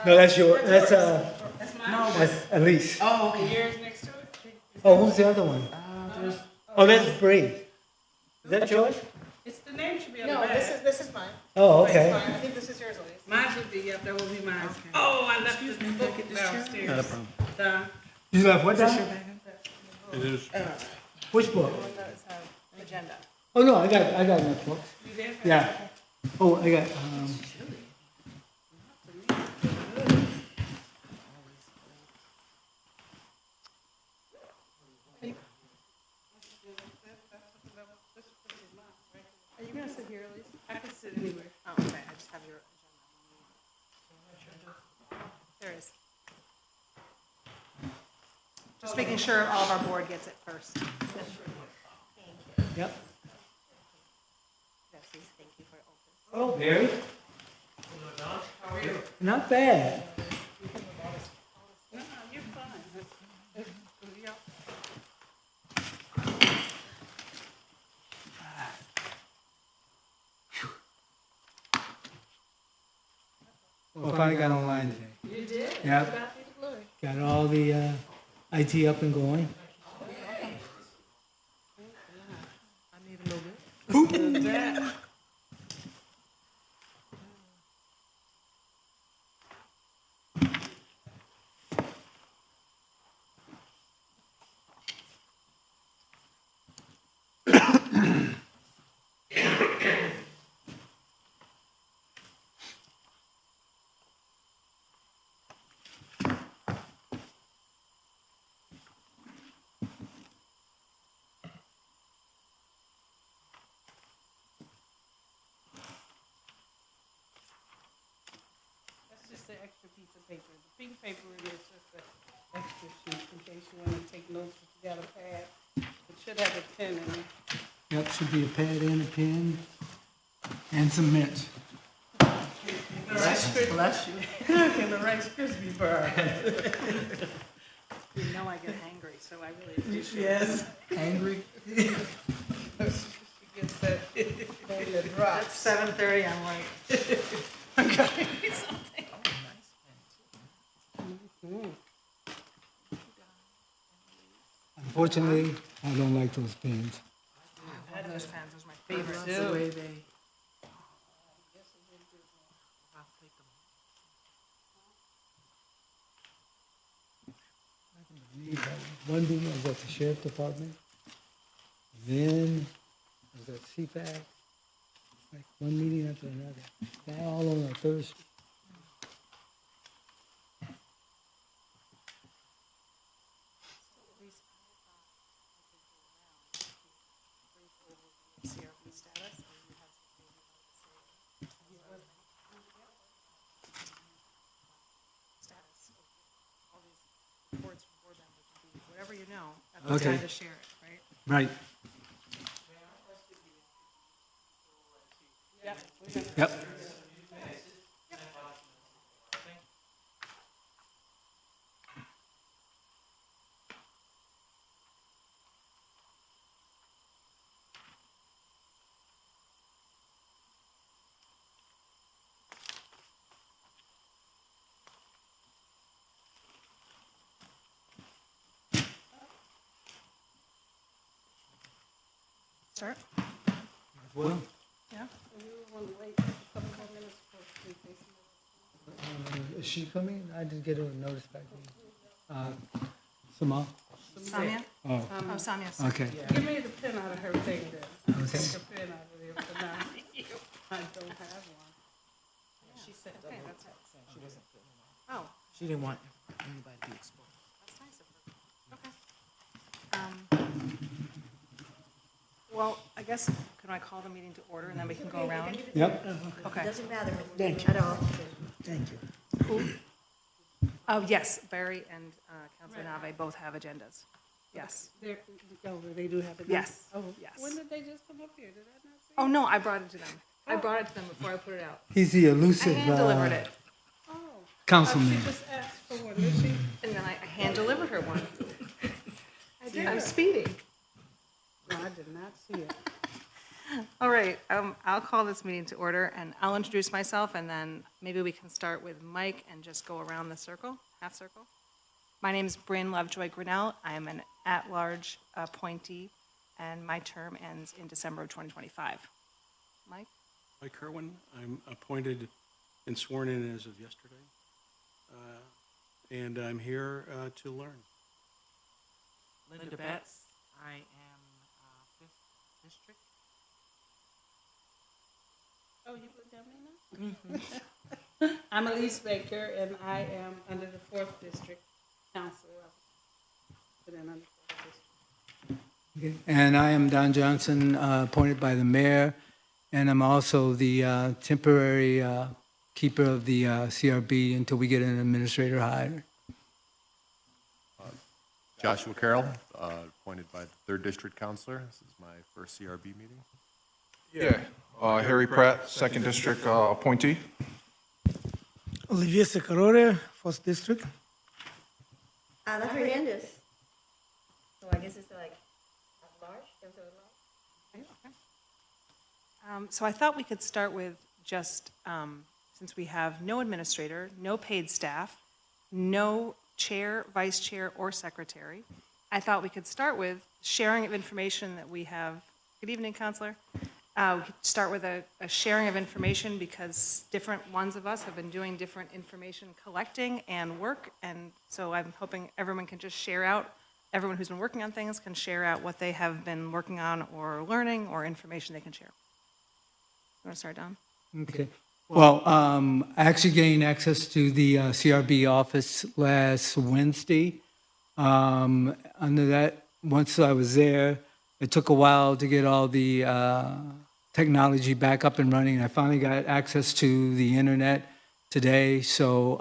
No, that's your, that's No, that's Elise. oh, okay. Yours next to it? Oh, who's the other one? There's, Oh, that's Bree. Is that yours? It's, the name should be on the No, back. this is mine. Oh, It's okay. fine. I think this is yours, Elise. Mine should be, yep, that will be mine. Oh, I left this book downstairs. Not a problem. Don, You left what down? It is. Which book? Agenda. Oh, no, I got enough books. you there? Yeah. Oh, I got, Are you gonna sit here, Elise? I can sit anywhere. Oh, okay, I just have your agenda. There it is. Just making sure all of our board gets it first. yep. Bessie, thank you for open. Oh, Mary. Not bad. No, you're fine. Yeah. Well, I finally got online today. You did? Yeah. God be the glory. Got all the IT up and going. I'm even no good. That- That's just an extra piece of paper. The pink paper is just an extra sheet in case you want to take notes if you got a pad. It should have a pen in it. Yep, should be a pad and a pen and some mint. Bless you. And the Rice Krispie bar. You know I get hangry, so I really appreciate it. Yes. Angry? She gets that, that drop. At 7:30, I'm like, I'm gonna need something. Unfortunately, I don't like those pens. I love those pens, those are my favorite. That's the way they. One meeting I was at the sheriff department. Then I was at CFAC. Like one meeting after another. Now all on a Thursday. CRP status, or you have something you want to say? Status of all these reports from board members, would be whatever you know, at the Okay. time to share it, right? Right. Yep. Start? Well, Yeah? We want to wait a couple more minutes for the case. is she coming? I didn't get a notice back. Sama? Samia? Oh, Oh, Samia's. okay. Give me the pen out of her thing there. Okay. Take the pen out of there for now. I don't have one. She said, okay, that's it. she doesn't fit in there. Oh, She didn't want anybody to be exposed. that's nice of her. Okay. Well, I guess, can I call the meeting to order and then we can go around? Yep. Okay. Doesn't bother me at all. Thank you. Oh, yes, Barry and Councilor Nave both have agendas. Yes. They're, oh, they do have it now? Yes. Oh, Yes. when did they just come up here? Did I not see? Oh, no, I brought it to them. I brought it to them before I put it out. He's the I elusive hand delivered it, Oh. councilman. She just asked for one, did she? and then I hand delivered her one. I did. I'm speeding. No, I did not see it. All right, I'll call this meeting to order, and I'll introduce myself, and then maybe we can start with Mike and just go around the circle, half circle. My name is Bryn Lovejoy Grinnell. I am an at-large appointee, and my term ends in December of 2025. Mike? Mike Kerwin, I'm appointed and sworn in as of yesterday. And I'm here to learn. Linda Betts, I am, 5th District. Oh, you put down me now? I'm Elise Baker, and I am under the 4th District Council. Put in under 4th District. Okay. And I am Don Johnson, appointed by the mayor, and I'm also the temporary keeper of the CRB until we get an administrator hired. Joshua Carroll, appointed by the 3rd District Councilor. This is my first CRB meeting. Yeah, Harry Pratt, 2nd District appointee. Olivia Secarore, 1st District. Ana Hernandez. So I guess it's like at large, terms of at large. So I thought we could start with just, since we have no administrator, no paid staff, no chair, vice chair, or secretary, I thought we could start with sharing of information that we have. Good evening, Counselor. We could start with a sharing of information because different ones of us have been doing different information collecting and work, and so I'm hoping everyone can just share out, everyone who's been working on things can share out what they have been working on or learning or information they can share. You want to start, Don? Okay. Well, I actually gained access to the CRB office last Wednesday. Under that, once I was there, it took a while to get all the technology back up and running. I finally got access to the internet today, so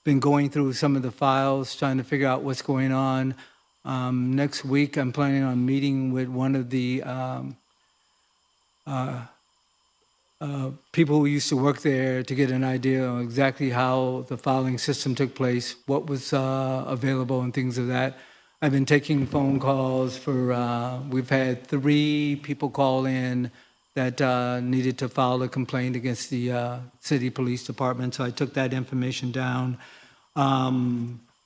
been going through some of the files, trying to figure out what's going on. Next week, I'm planning on meeting with one of the people who used to work there to get an idea of exactly how the filing system took place, what was available and things of that. I've been taking phone calls for, we've had 3 people call in that needed to file a complaint against the city police department, so I took that information down.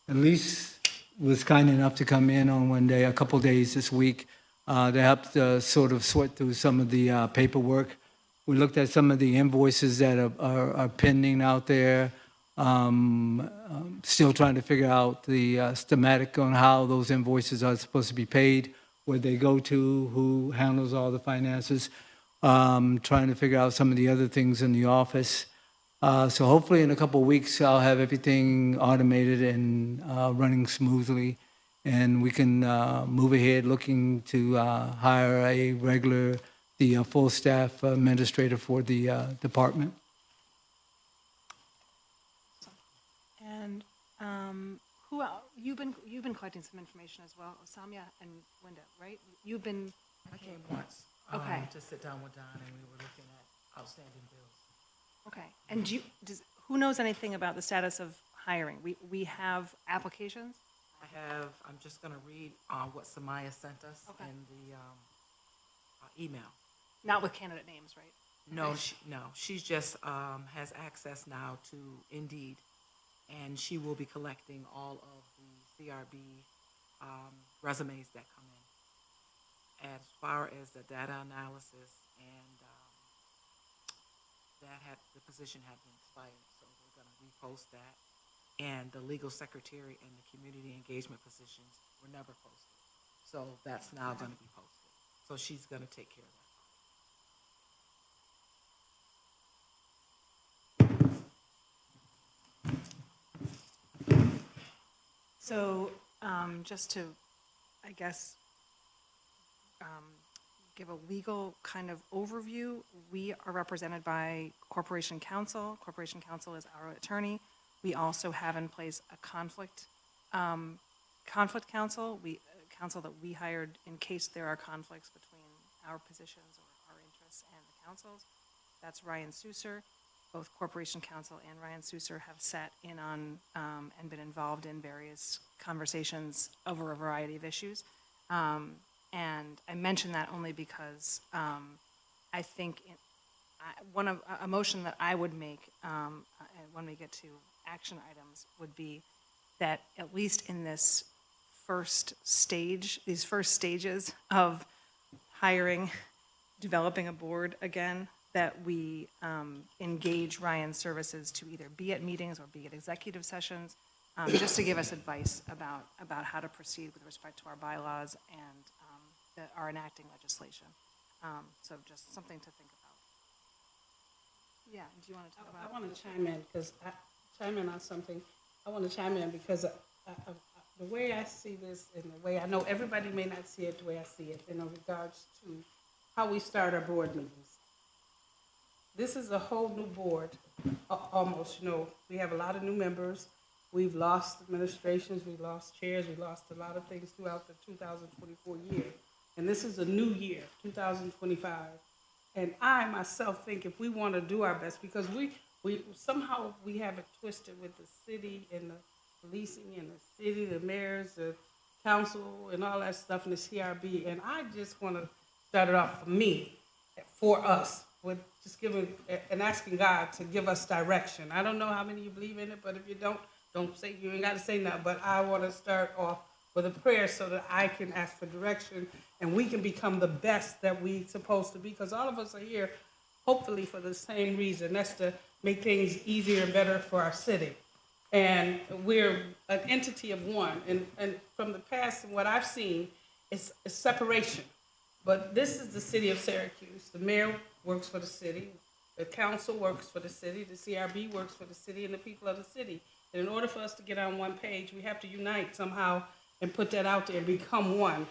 Elise was kind enough to come in on one day, a couple days this week, to help sort of sort through some of the paperwork. We looked at some of the invoices that are pending out there. Still trying to figure out the schematic on how those invoices are supposed to be paid, where they go to, who handles all the finances. Trying to figure out some of the other things in the office. So hopefully in a couple of weeks, I'll have everything automated and running smoothly. And we can move ahead looking to hire a regular, the full staff administrator for the department. And who else? You've been collecting some information as well, Osamia and Linda, right? You've been. I came once. Okay. To sit down with Don, and we were looking at outstanding bills. Okay. And who knows anything about the status of hiring? We have applications. I'm just gonna read what Samaya sent us Okay. in the email. Not with candidate names, right? No, she's just has access now to Indeed, and she will be collecting all of the CRB resumes that come in. As far as the data analysis and the position had been expired, so we're going to repost that. And the legal secretary and the community engagement positions were never posted, so that's now going to be posted. So she's going to take care of that. So just to, I guess, give a legal kind of overview, we are represented by Corporation Counsel. Corporation Counsel is our attorney. We also have in place a conflict counsel, counsel that we hired in case there are conflicts between our positions or our interests and the councils. That's Ryan Souser. Both Corporation Counsel and Ryan Souser have sat in on and been involved in various conversations over a variety of issues. And I mention that only because I think a motion that I would make when we get to action items would be that at least in this first stage, these first stages of hiring, developing a board again, that we engage Ryan Services to either be at meetings or be at executive sessions, just to give us advice about how to proceed with respect to our bylaws and our enacting legislation. So just something to think about. Yeah, do you want to talk about? I want to chime in because on something. I want to chime in because the way I see this and the way I know everybody may not see it the way I see it in regards to how we start our board meetings. This is a whole new board, almost, we have a lot of new members. We've lost administrations, we've lost chairs, we lost a lot of things throughout the 2024 year. And this is a new year, 2025. And I myself think if we want to do our best, because we somehow we have it twisted with the city and the policing and the city, the mayors, the council, and all that stuff in the CRB. And I just want to start it off for me, for us, with just giving and asking God to give us direction. I don't know how many of you believe in it, but if you don't say, you ain't got to say nothing. But I want to start off with a prayer so that I can ask for direction and we can become the best that we're supposed to be. Because all of us are here, hopefully, for the same reason. That's to make things easier and better for our city. And we're an entity of one. And from the past, and what I've seen is separation. But this is the city of Syracuse. The mayor works for the city. The council works for the city. The CRB works for the city and the people of the city. And in order for us to get on one page, we have to unite somehow and put that out there and become one.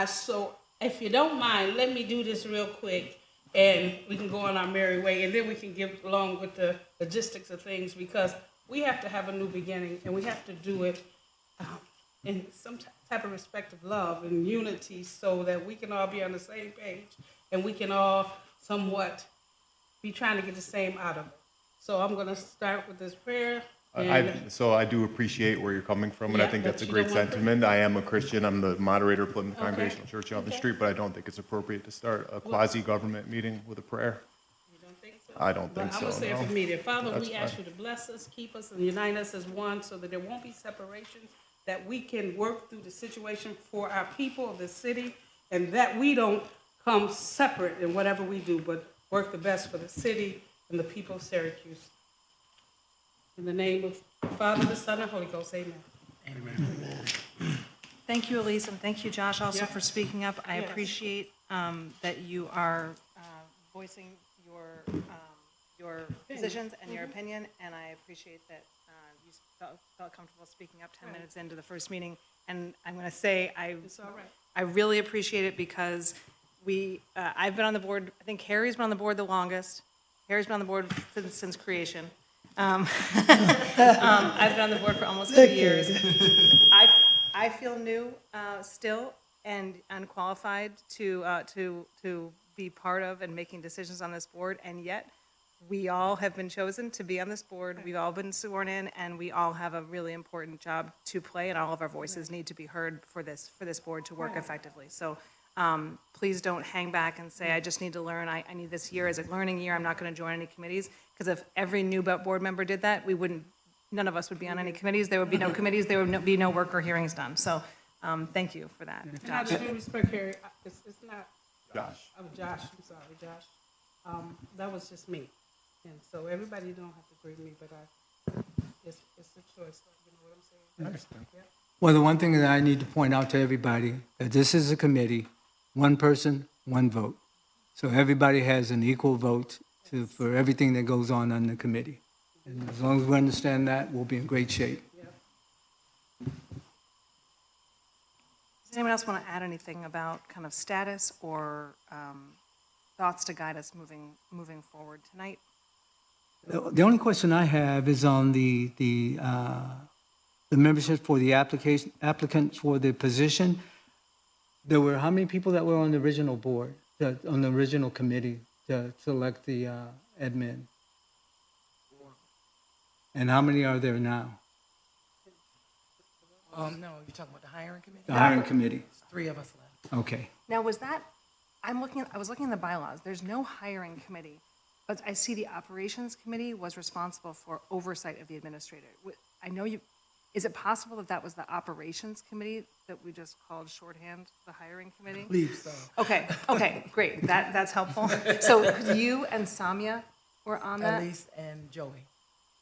So if you don't mind, let me do this real quick and we can go on our merry way. And then we can get along with the logistics of things, because we have to have a new beginning and we have to do it in some type of respect of love and unity so that we can all be on the same page and we can all somewhat be trying to get the same out of it. So I'm going to start with this prayer. So I do appreciate where you're coming from, and I Yeah, think that's a but you great don't want to- sentiment. I am a Christian. I'm the moderator of Plymouth Okay. Congregational Church out on the Okay. street, but I don't think it's appropriate to start a quasi-government meeting with a prayer. You don't think so? I don't think But I'm going to so, say it no. for me. Father, That's we ask fine. you to bless us, keep us, and unite us as one so that there won't be separations, that we can work through the situation for our people of the city, and that we don't come separate in whatever we do, but work the best for the city and the people of Syracuse. In the name of the Father, the Son, and Holy Ghost, amen. Thank you, Elise, and thank you, Josh, also Yeah. for speaking up. I Yes. appreciate that you are voicing your positions and your opinion, and I appreciate that you felt comfortable speaking up 10 minutes into the first meeting. And I'm going to say, It's all right. I really appreciate it because I've been on the board, I think Harry's been on the board the longest. Harry's been on the board since creation. I've been on the board for almost 2 years. I feel new still and unqualified to be part of and making decisions on this board, and yet we all have been chosen to be on this board. We've all been sworn in, and we all have a really important job to play, and all of our voices need to be heard for this board to work effectively. So please don't hang back and say, I just need to learn. I need this year as a learning year. I'm not going to join any committees, because if every new board member did that, none of us would be on any committees. There would be no committees. There would be no work or hearings done. So thank you for that, And Josh. I do respect Harry. It's not, Josh. I'm Josh, I'm sorry, Josh. That was just me. And so everybody don't have to agree with me, but it's a choice, you know what I'm saying? I understand. Well, the one thing that I need to point out to everybody, that this is a committee, one person, one vote. So everybody has an equal vote for everything that goes on the committee. And as long as we understand that, we'll be in great shape. Does anyone else want to add anything about kind of status or thoughts to guide us moving forward tonight? The only question I have is on the membership for the applicant for the position. There were how many people that were on the original board, on the original committee to select the admin? And how many are there now? No, you're talking about the hiring committee? The hiring committee. Three of us left. Okay. Now, was that, I was looking at the bylaws, there's no hiring committee, but I see the operations committee was responsible for oversight of the administrator. I know you, is it possible that that was the operations committee that we just called shorthand the hiring committee? Believe so. Okay, great, that's helpful. So you and Samia were on that? Elise and Joey.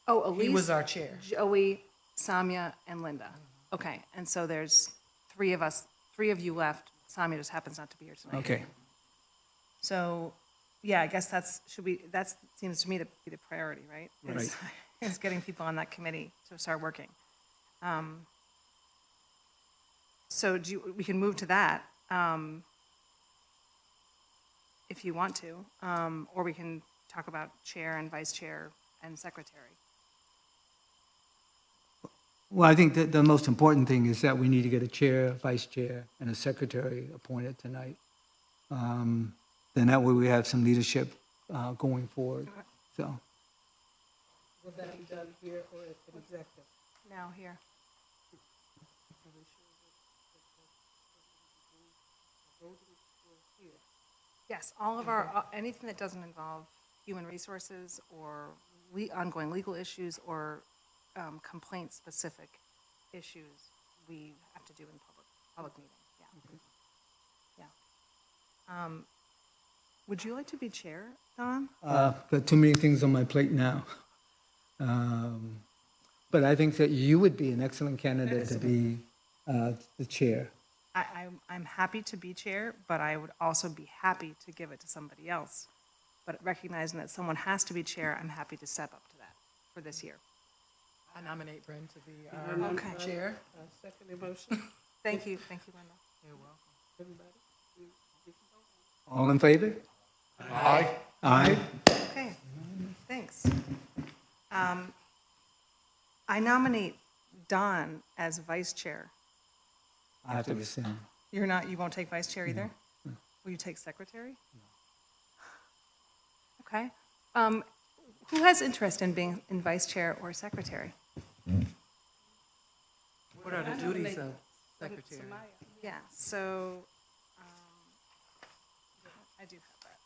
Oh, Elise? He was our chair. Joey, Samia, and Linda. Okay, and so there's three of you left. Samia just happens not to be here tonight. Okay. So, yeah, I guess that seems to me to be the priority, right? Right. Is getting people on that committee to start working. So we can move to that, if you want to, or we can talk about chair and vice chair and secretary. Well, I think that the most important thing is that we need to get a chair, vice chair, and a secretary appointed tonight. Then that way we have some leadership going forward, so. Will that be done here or at an executive? Now, here. Yes, all of our, anything that doesn't involve human resources or ongoing legal issues or complaint-specific issues, we have to do in public meeting, yeah. Would you like to be chair, Don? Got too many things on my plate now. But I think that you would be an excellent candidate to be the chair. I'm happy to be chair, but I would also be happy to give it to somebody else. But recognizing that someone has to be chair, I'm happy to step up to that for this year. I nominate Bren to be our Okay. chair. Second emotion, Thank you, Linda. You're welcome. everybody? All in favor? Aye. Aye. Okay, thanks. I nominate Don as vice chair. I have to rescind. You won't take vice chair either? Will you take secretary? Okay. Who has interest in being in vice chair or secretary? What are the duties of secretary? Yeah, so, I do have that.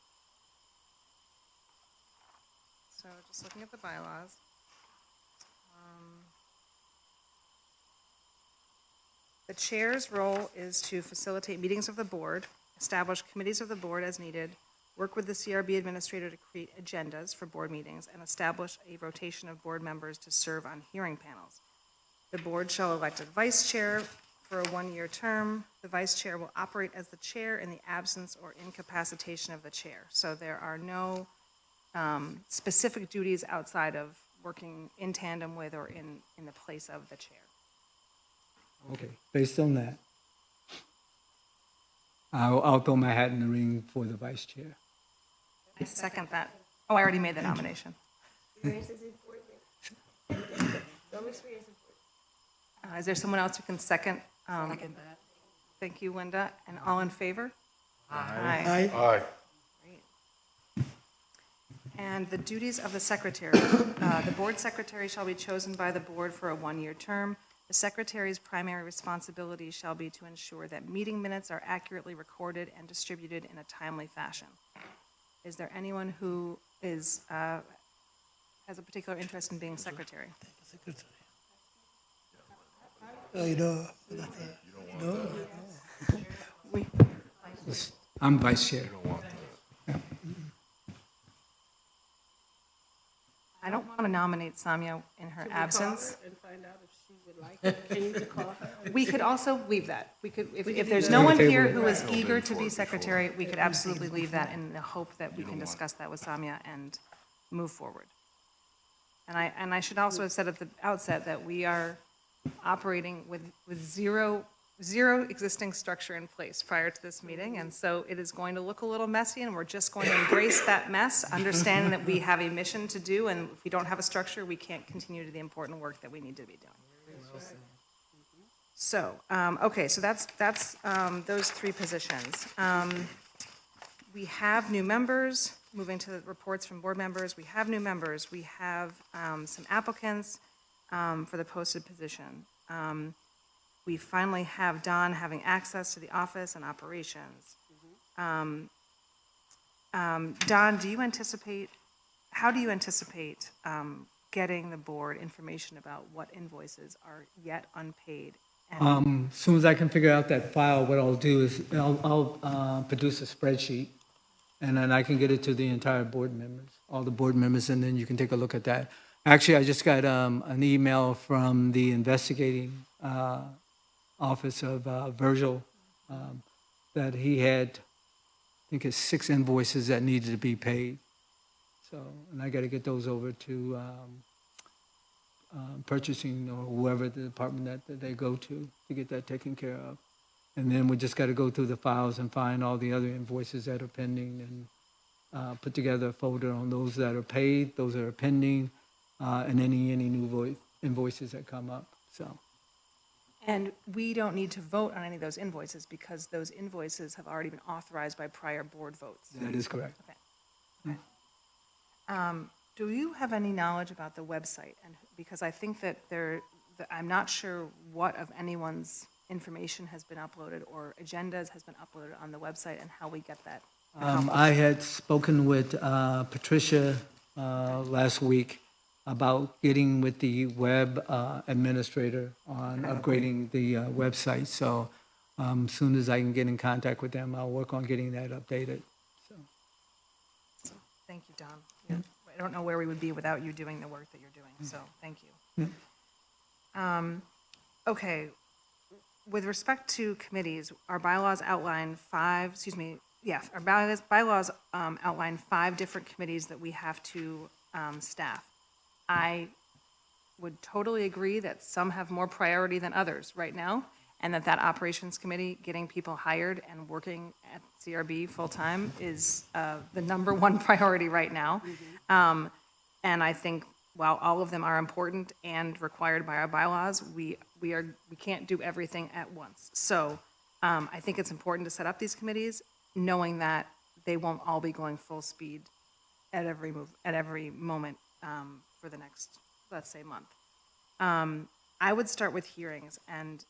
So just looking at the bylaws. The chair's role is to facilitate meetings of the board, establish committees of the board as needed, work with the CRB administrator to create agendas for board meetings, and establish a rotation of board members to serve on hearing panels. The board shall elect a vice chair for a one-year term. The vice chair will operate as the chair in the absence or incapacitation of the chair. So there are no specific duties outside of working in tandem with or in the place of the chair. Okay, based on that, I'll throw my hat in the ring for the vice chair. I second that. Oh, I already made the nomination. Experience is important. Some experience is important. Is there someone else who can second? Second that. Thank you, Linda. And all in favor? Aye. Aye. Aye. Great. And the duties of the secretary. The board secretary shall be chosen by the board for a one-year term. The secretary's primary responsibility shall be to ensure that meeting minutes are accurately recorded and distributed in a timely fashion. Is there anyone who has a particular interest in being secretary? We, I'm vice chair. I don't want to nominate Samia in her absence. And find out if she would like it. Can you call her? We could also leave that. We could, if there's no one here who is eager to be secretary, we could absolutely leave that in the hope that we can discuss that with Samia and move forward. And I should also have said at the outset that we are operating with zero existing structure in place prior to this meeting, and so it is going to look a little messy, and we're just going to embrace that mess, understanding that we have a mission to do, and if we don't have a structure, we can't continue to do the important work that we need to be doing. So, okay, so that's those three positions. We have new members. Moving to the reports from board members, we have new members. We have some applicants for the posted position. we finally have Don having access to the office and operations. Don, how do you anticipate getting the board information about what invoices are yet unpaid? And As soon as I can figure out that file, what I'll do is I'll produce a spreadsheet, and then I can get it to the entire board members, all the board members, and then you can take a look at that. Actually, I just got an email from the investigating office of Virgil that he had, I think it's 6 invoices that needed to be paid. So, and I got to get those over to purchasing or whoever the department that they go to get that taken care of. And then we just got to go through the files and find all the other invoices that are pending and put together a folder on those that are paid, those that are pending, and any new invoices that come up, so. And we don't need to vote on any of those invoices because those invoices have already been authorized by prior board votes. That is correct. Okay. Do you have any knowledge about the website? And because I think that I'm not sure what of anyone's information has been uploaded or agendas has been uploaded on the website and how we get that. I had spoken with Patricia last week about getting with the web administrator on upgrading the website. So as soon as I can get in contact with them, I'll work on getting that updated. So. Thank you, Don. Yeah. I don't know where we would be without you doing the work that you're doing, so thank you. Okay, with respect to committees, our bylaws outline outline 5 different committees that we have to staff. I would totally agree that some have more priority than others right now, and that operations committee, getting people hired and working at CRB full-time is the #1 priority right now. And I think while all of them are important and required by our bylaws, we can't do everything at once. So I think it's important to set up these committees, knowing that they won't all be going full speed at every moment for the next, let's say, month. I would start with hearings and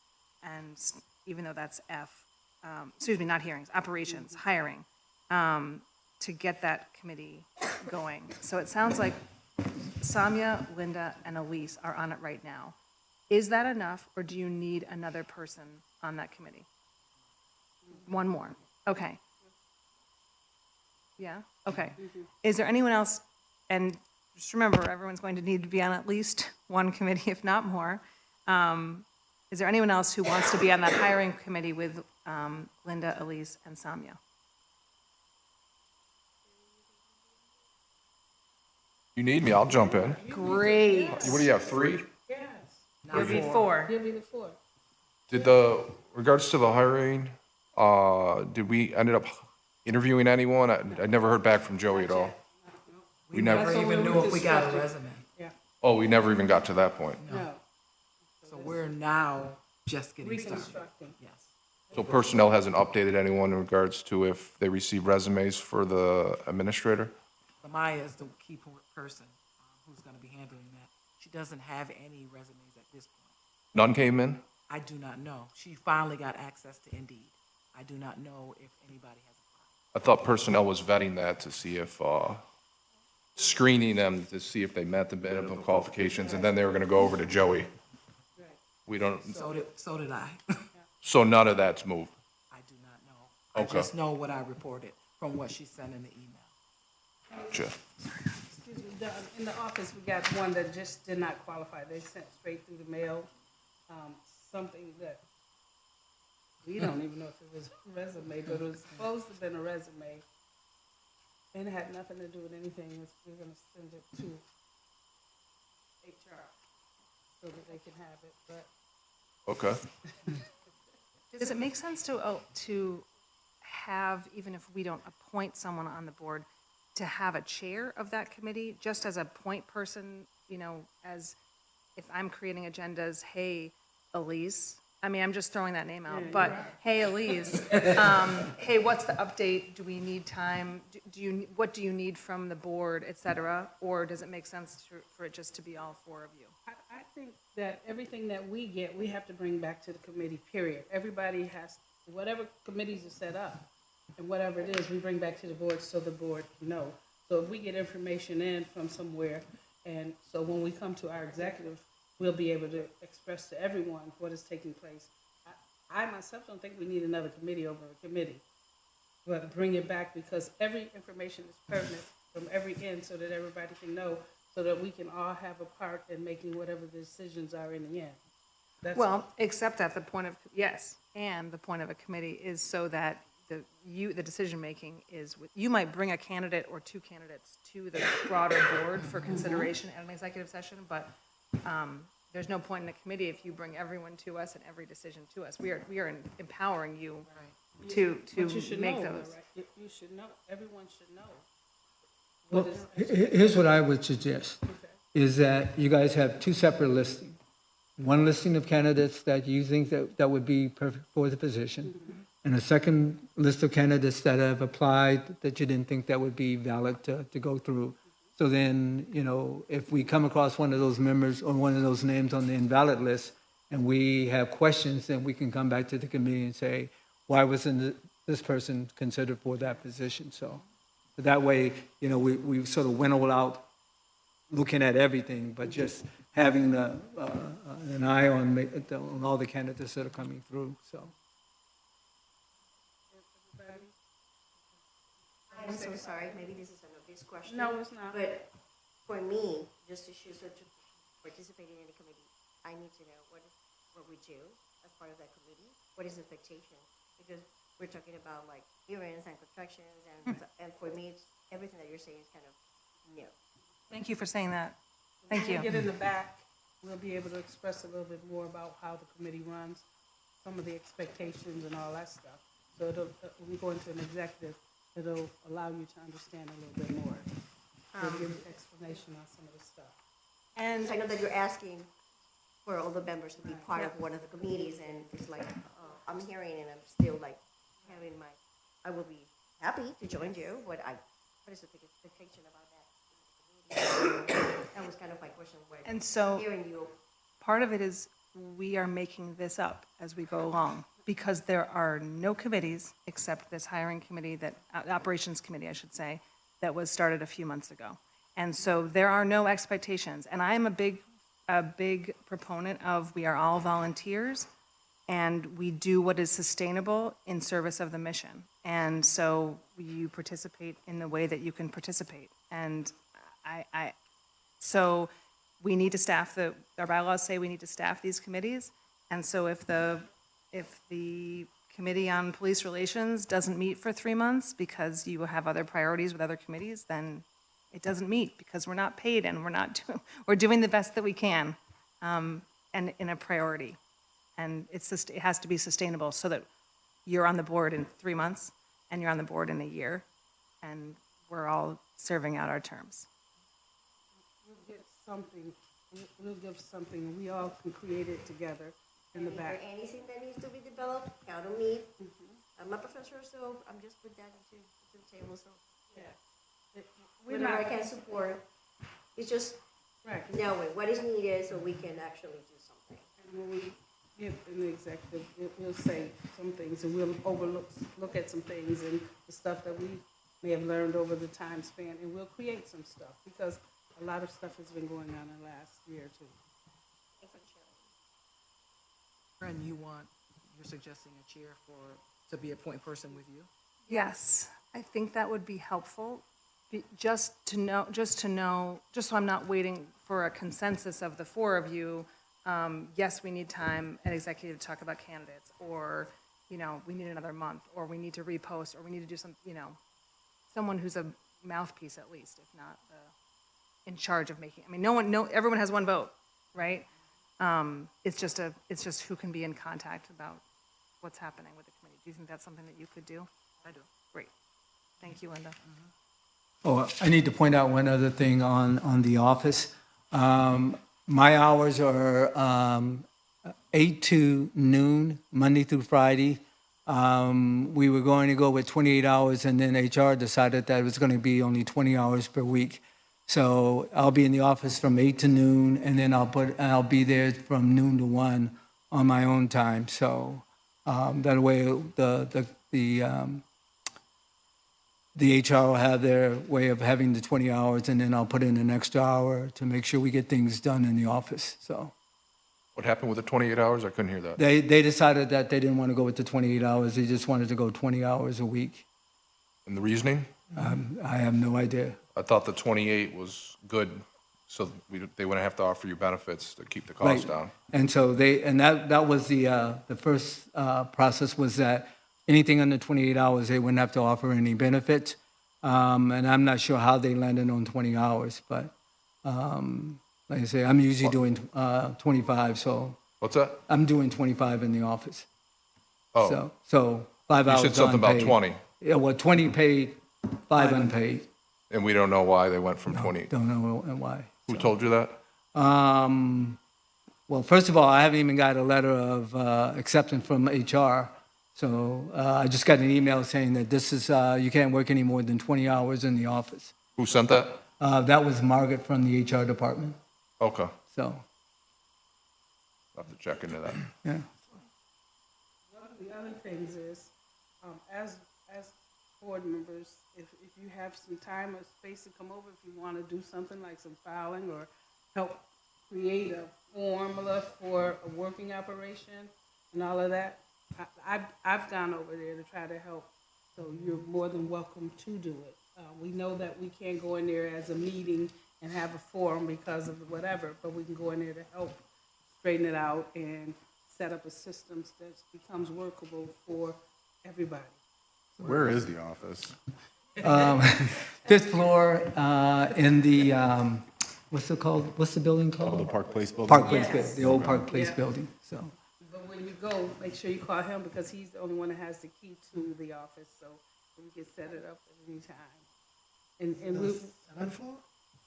even though that's F, not hearings, operations, hiring, to get that committee going. So it sounds like Samia, Linda, and Elise are on it right now. Is that enough, or do you need another person on that committee? One more, okay. Yeah, okay. Is there anyone else, and just remember, everyone's going to need to be on at least one committee, if not more. Is there anyone else who wants to be on that hiring committee with Linda, Elise, and Samia? You need me, I'll jump in. Great. What do you have, 3? Yes. It'll be 4. Give me the 4. Did regards to the hiring, did we ended up interviewing anyone? I never heard back from Joey at all. We never even knew if we got a resume. Yeah. Oh, we never even got to that point. No. So we're now just getting started. Reconstructing. Yes. So personnel hasn't updated anyone in regards to if they receive resumes for the administrator? Amaya is the key person who's going to be handling that. She doesn't have any resumes at this point. None came in? I do not know. She finally got access to Indeed. I do not know if anybody has applied. I thought personnel was vetting that to see if, screening them to see if they met the minimum qualifications, and then they were gonna go over to Joey. We don't, So did I. so none of that's moved. I do not know. I Okay. just know what I reported from what she sent in the email. Gotcha. Excuse me, in the office, we got one that just did not qualify. They sent straight through the mail, something that we don't even know if it was a resume, but it was supposed to have been a resume. And it had nothing to do with anything. We're gonna send it to HR so that they can have it, but Okay. Does it make sense to have, even if we don't appoint someone on the board, to have a chair of that committee, just as a point person, as if I'm creating agendas, hey, Elise, I mean, I'm just throwing that name out, but hey, Elise, hey, what's the update? Do we need time? What do you need from the board, et cetera? Or does it make sense for it just to be all 4 of you? think that everything that we get, we have to bring back to the committee, period. Everybody has, whatever committees are set up, and whatever it is, we bring back to the board so the board know. So if we get information in from somewhere, and so when we come to our executive, we'll be able to express to everyone what is taking place. I myself don't think we need another committee over a committee, but bring it back because every information is pertinent from every end so that everybody can know, so that we can all have a part in making whatever the decisions are in the end. That's all. Well, except at the point of, yes, and the point of a committee is so that the decision-making is, you might bring a candidate or two candidates to the broader board for consideration at an executive session, but there's no point in a committee if you bring everyone to us and every decision to us. We are empowering you to But you should make know, those. right? You should know, everyone should know. Well, What is- here's what I would suggest, is that you guys have two separate listings. One listing of candidates that you think that would be perfect for the position, and a second list of candidates that have applied that you didn't think that would be valid to go through. So then, you know, if we come across one of those members or one of those names on the invalid list, and we have questions, then we can come back to the committee and say, why wasn't this person considered for that position? So that way, you know, we sort of winnow out looking at everything, but just having an eye on all the candidates that are coming through, so. I'm so sorry, maybe this is an obvious question. No, it's not. But for me, just to choose to participate in any committee, I need to know what we do as part of that committee. What is the expectation? Because we're talking about like hearings and constructions, and for me, it's, everything that you're saying is kind of new. Thank you for saying that. Thank When you. we get in the back, we'll be able to express a little bit more about how the committee runs, some of the expectations and all that stuff. So it'll, when we go into an executive, it'll allow you to understand a little bit more. It'll give you explanation on some of the stuff. And I know that you're asking for all the members to be part of one of the committees, and it's like, I'm hearing and I'm still like having I will be happy to join you, but what is the expectation about that? That was kind of my question. And so- Hearing you, part of it is we are making this up as we go along because there are no committees except this hiring committee operations committee, I should say, that was started a few months ago. And so there are no expectations. And I am a big proponent of we are all volunteers and we do what is sustainable in service of the mission. And so you participate in the way that you can participate. And so we need to staff our bylaws say we need to staff these committees. And so if the Committee on Police Relations doesn't meet for 3 months because you have other priorities with other committees, then it doesn't meet because we're not paid and we're doing the best that we can, and in a priority. And it has to be sustainable so that you're on the board in 3 months and you're on the board in a year, and we're all serving out our terms. We'll get something, we'll give something, and we all can create it together in the if there back. anything that needs to be developed, count on me. I'm a professor, so I'm just put that into the table, so Yeah. We're whatever I not, can support, it's just right. knowing what is needed so we can actually do something. And when we get in the executive, we'll say some things, and we'll look at some things and the stuff that we may have learned over the time span, and we'll create some stuff, because a lot of stuff has been going on in the last year or two. And you're suggesting a chair to be a point person with you? Yes, I think that would be helpful, just so I'm not waiting for a consensus of the four of you. Yes, we need time at executive to talk about candidates, or, we need another month, or we need to repost, or we need to do some, someone who's a mouthpiece at least, if not in charge of making, everyone has one vote, right? It's just who can be in contact about what's happening with the committee. Do you think that's something that you could do? I do. Great. Thank you, Linda. Oh, I need to point out one other thing on the office. My hours are 8 to noon, Monday through Friday. We were going to go with 28 hours, and then HR decided that it was going to be only 20 hours per week. So I'll be in the office from 8 to noon, and then I'll be there from noon to 1 on my own time. So that way the HR will have their way of having the 20 hours, and then I'll put in an extra hour to make sure we get things done in the office. So What happened with the 28 hours? I couldn't hear that. they decided that they didn't want to go with the 28 hours. They just wanted to go 20 hours a week. And the reasoning? I have no idea. I thought the 28 was good, so they wouldn't have to offer you benefits to keep the costs Right. down. And so that was the first process, was that anything under 28 hours, they wouldn't have to offer any benefit. And I'm not sure how they landed on 20 hours, but like I say, I'm usually doing 25, so What's that? I'm doing 25 in the office. Oh, So 5 you hours said something about unpaid. 20, Yeah, well, 20 paid, 5 unpaid. and we don't know why they went from 20. Don't know why. Who told you that? Well, first of all, I haven't even got a letter of acceptance from HR. So I just got an email saying that this is, you can't work any more than 20 hours in the office. Who sent that? That was Margaret from the HR department. Okay, So, I'll have to check into that. yeah. One of the other things is, as board members, if you have some time or space to come over, if you want to do something like some filing or help create a formula for a working operation and all of that, I've gone over there to try to help, so you're more than welcome to do it. We know that we can't go in there as a meeting and have a forum because of whatever, but we can go in there to help straighten it out and set up a system that becomes workable for everybody. Where is the office? 5th floor in the, what's it called? What's the building The called? Park Place building? Park Place, Yes. the old Park Place Yeah. building, so. But when you go, make sure you call him because he's the only one that has the key to the office, so we can set it up at any time. And we. Seventh floor?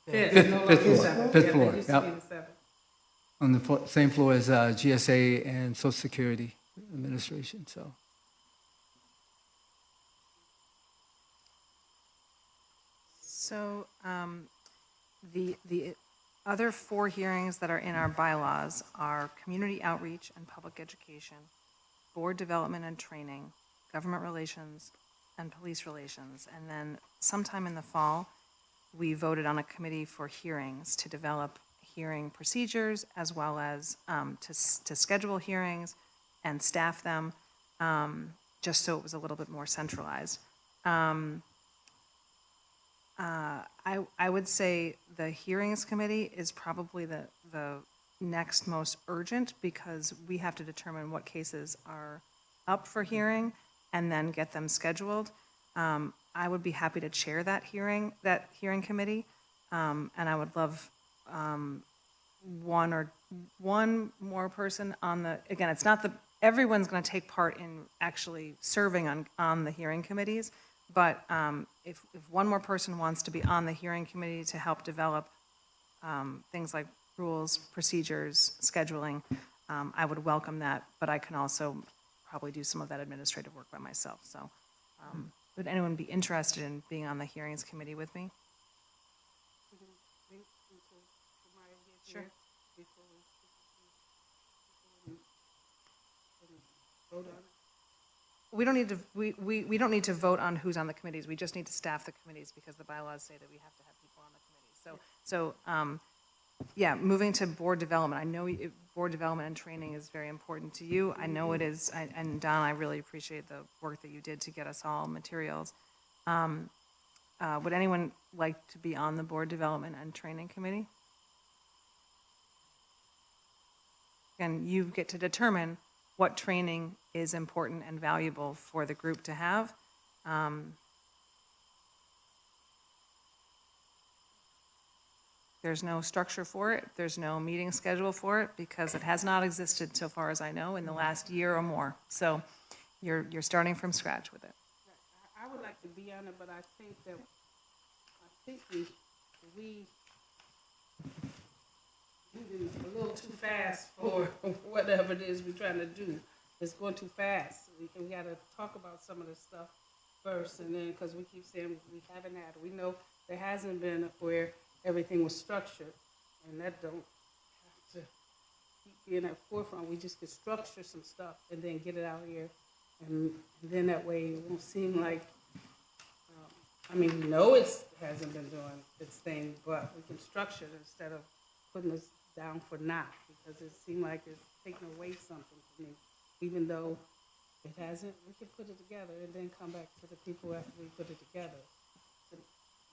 Fifth, no longer fifth floor, seventh. fifth Yeah, floor, they used to be yep. the seventh. On the same floor as GSA and Social Security Administration, so. So the other 4 hearings that are in our bylaws are community outreach and public education, board development and training, government relations, and police relations. And then sometime in the fall, we voted on a committee for hearings to develop hearing procedures as well as to schedule hearings and staff them, just so it was a little bit more centralized. I would say the hearings committee is probably the next most urgent because we have to determine what cases are up for hearing and then get them scheduled. I would be happy to chair that hearing committee, and I would love one more person on the, again, it's not everyone's going to take part in actually serving on the hearing committees, but if one more person wants to be on the hearing committee to help develop things like rules, procedures, scheduling, I would welcome that, but I can also probably do some of that administrative work by myself. So would anyone be interested in being on the hearings committee with me? Sure. We don't need to, we don't need to vote on who's on the committees. We just need to staff the committees because the bylaws say that we have to have people on the committee. So, yeah, moving to board development. I know board development and training is very important to you. I know it is, and Don, I really appreciate the work that you did to get us all materials. Would anyone like to be on the board development and training committee? And you get to determine what training is important and valuable for the group to have. There's no structure for it. There's no meeting schedule for it because it has not existed, so far as I know, in the last year or more. So you're starting from scratch with it. I would like to be on it, but I think we moving a little too fast for whatever it is we're trying to do. It's going too fast. We got to talk about some of the stuff first, and then because we keep saying we haven't had it. We know there hasn't been where everything was structured, and that don't have to keep being at forefront. We just could structure some stuff and then get it out here, and then that way it won't seem like, I mean, we know it hasn't been doing its thing, but we can structure it instead of putting us down for now, because it seemed like it's taking away something from me. Even though it hasn't, we can put it together and then come back to the people after we put it together. So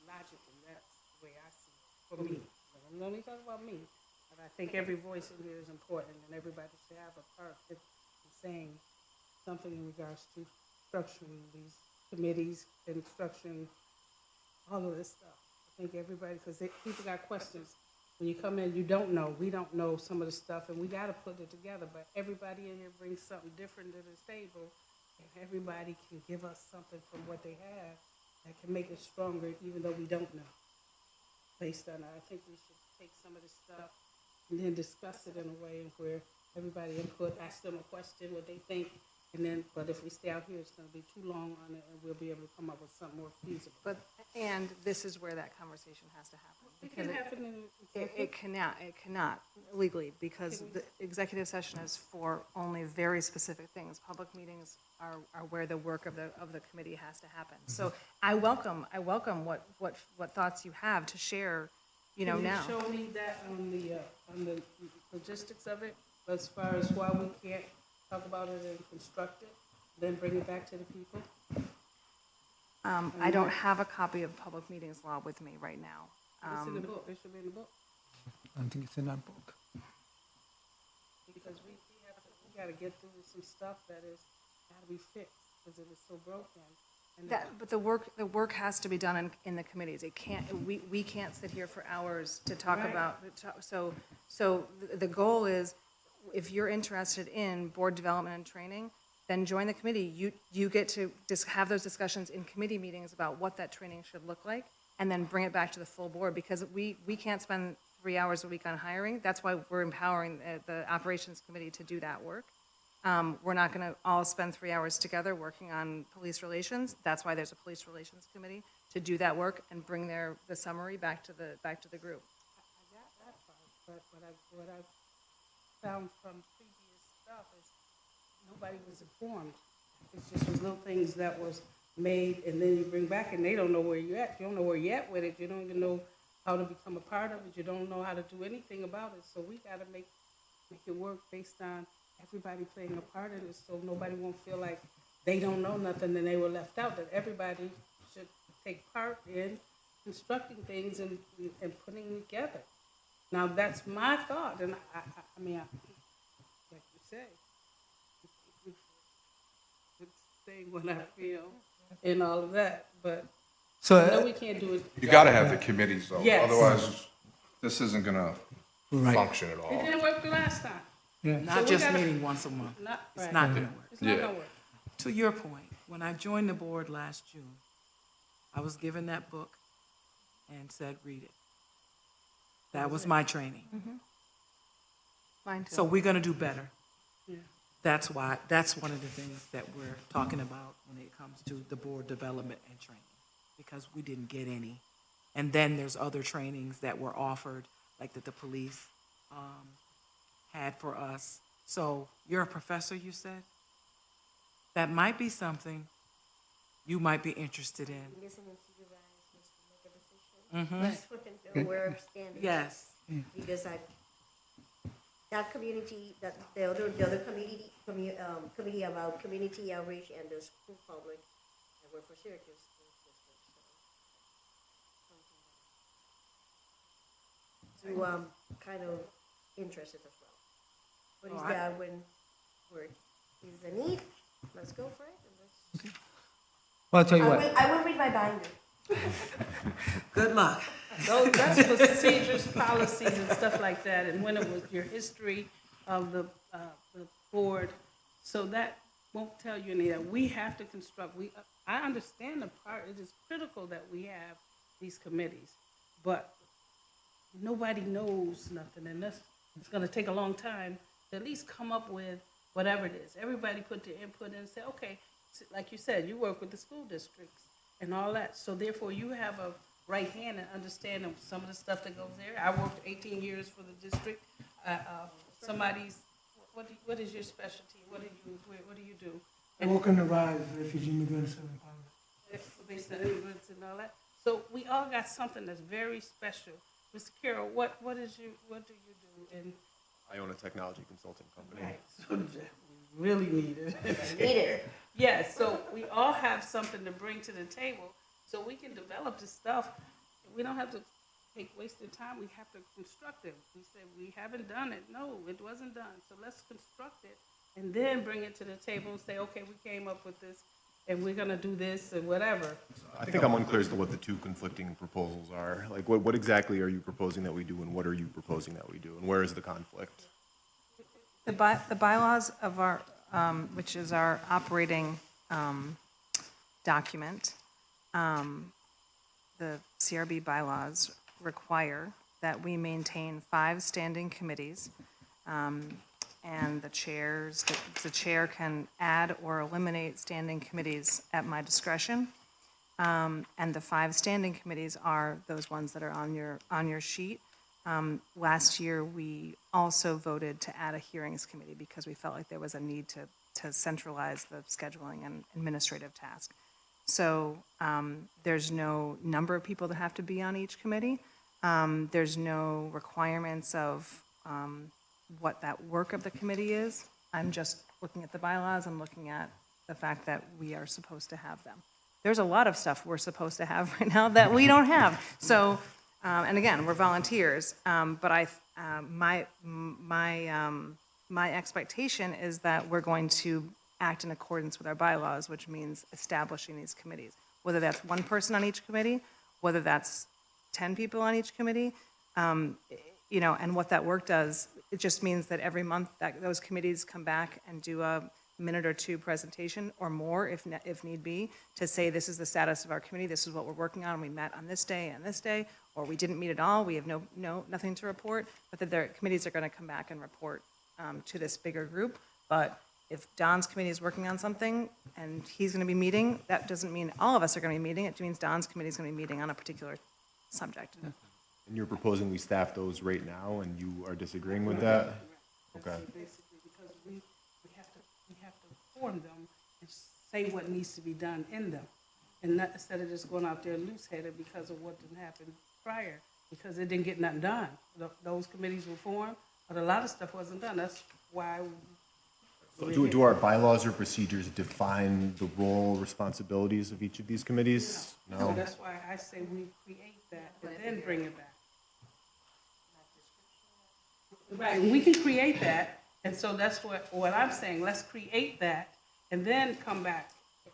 logically, that's the way I see it, for me. I'm only talking about me, but I think every voice in here is important, and everybody should have a part in saying something in regards to structuring these committees and structuring all of this stuff. I think everybody, because people got questions. When you come in, you don't know. We don't know some of the stuff, and we got to put it together. But everybody in here brings something different to this table, and everybody can give us something from what they have that can make it stronger, even though we don't know. Based on that, I think we should take some of this stuff and then discuss it in a way where everybody input, ask them a question, what they think, and then. But if we stay out here, it's going to be too long on it, and we'll be able to come up with something more feasible. And this is where that conversation has to happen. It can happen in It cannot legally, because the executive session is for only very specific things. Public meetings are where the work of the committee has to happen. So I welcome what thoughts you have to share, now. Can you show me that on the logistics of it, as far as why we can't talk about it and construct it, then bring it back to the people? I don't have a copy of public meetings law with me right now. It's in the book, it should be in the book, I think it's in our book. because we gotta get through some stuff that is, gotta be fixed, because it was so broken. And But the work has to be done in the committees. It can't, we can't sit here for hours to talk Right. about, so the goal is, if you're interested in board development and training, then join the committee. You get to have those discussions in committee meetings about what that training should look like, and then bring it back to the full board, because we can't spend 3 hours a week on hiring. That's why we're empowering the operations committee to do that work. We're not going to all spend 3 hours together working on police relations. That's why there's a police relations committee to do that work and bring the summary back to the group. I got that part, but what I found from previous stuff is nobody was informed. It's just those little things that was made, and then you bring back, and they don't know where you're at. You don't know where you're at with it. You don't even know how to become a part of it. You don't know how to do anything about it. So we got to make it work based on everybody playing a part in it, so nobody won't feel like they don't know nothing and they were left out. That everybody should take part in constructing things and putting it together. Now, that's my thought, and I mean, like you say, it's saying what I feel and all of that, but So, I know we can't do it. You gotta have the committees though, Yes. otherwise this isn't gonna right. function at It all. didn't work the last time. Not So we just gotta- meeting once a month. Not, It's right. not gonna work. It's not Yeah. gonna work. To your point, when I joined the board last June, I was given that book and said, read it. That was my training. Mine too. So we're gonna do better. Yeah. That's one of the things that we're talking about when it comes to the board development and training, because we didn't get any. And then there's other trainings that were offered, like that the police had for us. So you're a professor, you said? That might be something you might be interested in. Listening to you guys, just to make a decision. That's what know where I'm standing. Yes. Because that community, the other committee about community outreach and the school public, I work for Syracuse School District, so. So I'm kind of interested as well. What is that where is the need? Let's go for it. And let's, Well, I'll tell you what. I will read my binder. Good luck. That's procedures, policies, and stuff like that, and when it was your history of the board, so that won't tell you any of that. We have to construct, I understand the part, it is critical that we have these committees, but nobody knows nothing, and it's gonna take a long time to at least come up with whatever it is. Everybody put their input in and say, okay, like you said, you work with the school districts and all that, so therefore you have a right hand and understand some of the stuff that goes there. I worked 18 years for the district. What is your specialty? What do you do? I work on the rise, refugee migrants and empowerment. Based on immigrants and all that. So we all got something that's very special. Mr. Carroll, what do you do? And I own a technology consulting company. right, so we really need it. Need it. Yes, so we all have something to bring to the table, so we can develop this stuff. We don't have to take wasted time. We have to construct it. We said we haven't done it. No, it wasn't done. So let's construct it and then bring it to the table and say, okay, we came up with this, and we're gonna do this and whatever. I think I'm unclear as to what the two conflicting proposals are. Like, what exactly are you proposing that we do, and what are you proposing that we do, and where is the conflict? The bylaws of our, which is our operating document, the CRB bylaws require that we maintain 5 standing committees, and the chair can add or eliminate standing committees at my discretion. And the 5 standing committees are those ones that are on your sheet. Last year, we also voted to add a hearings committee because we felt like there was a need to centralize the scheduling and administrative task. So there's no number of people that have to be on each committee. There's no requirements of what that work of the committee is. I'm just looking at the bylaws, I'm looking at the fact that we are supposed to have them. There's a lot of stuff we're supposed to have right now that we don't have. So, and again, we're volunteers, but my expectation is that we're going to act in accordance with our bylaws, which means establishing these committees. Whether that's 1 person on each committee, whether that's 10 people on each committee, you know, and what that work does, it just means that every month that those committees come back and do a minute or 2 presentation or more, if need be, to say this is the status of our committee, this is what we're working on, we met on this day and this day, or we didn't meet at all, we have nothing to report, but that their committees are going to come back and report to this bigger group. But if Don's committee is working on something and he's going to be meeting, that doesn't mean all of us are going to be meeting, it means Don's committee is going to be meeting on a particular subject. And you're proposing we staff those right now, and you are disagreeing with that? Okay. Basically, because we have to form them and say what needs to be done in them. And not, instead of just going out there loose-headed because of what didn't happen prior, because it didn't get nothing done. Those committees were formed, but a lot of stuff wasn't done. That's why. Do our bylaws or procedures define the role, responsibilities of each of these committees? So No? that's why I say we create that and then bring it back. Right, and we can create that, and so that's what I'm saying, let's create that and then come back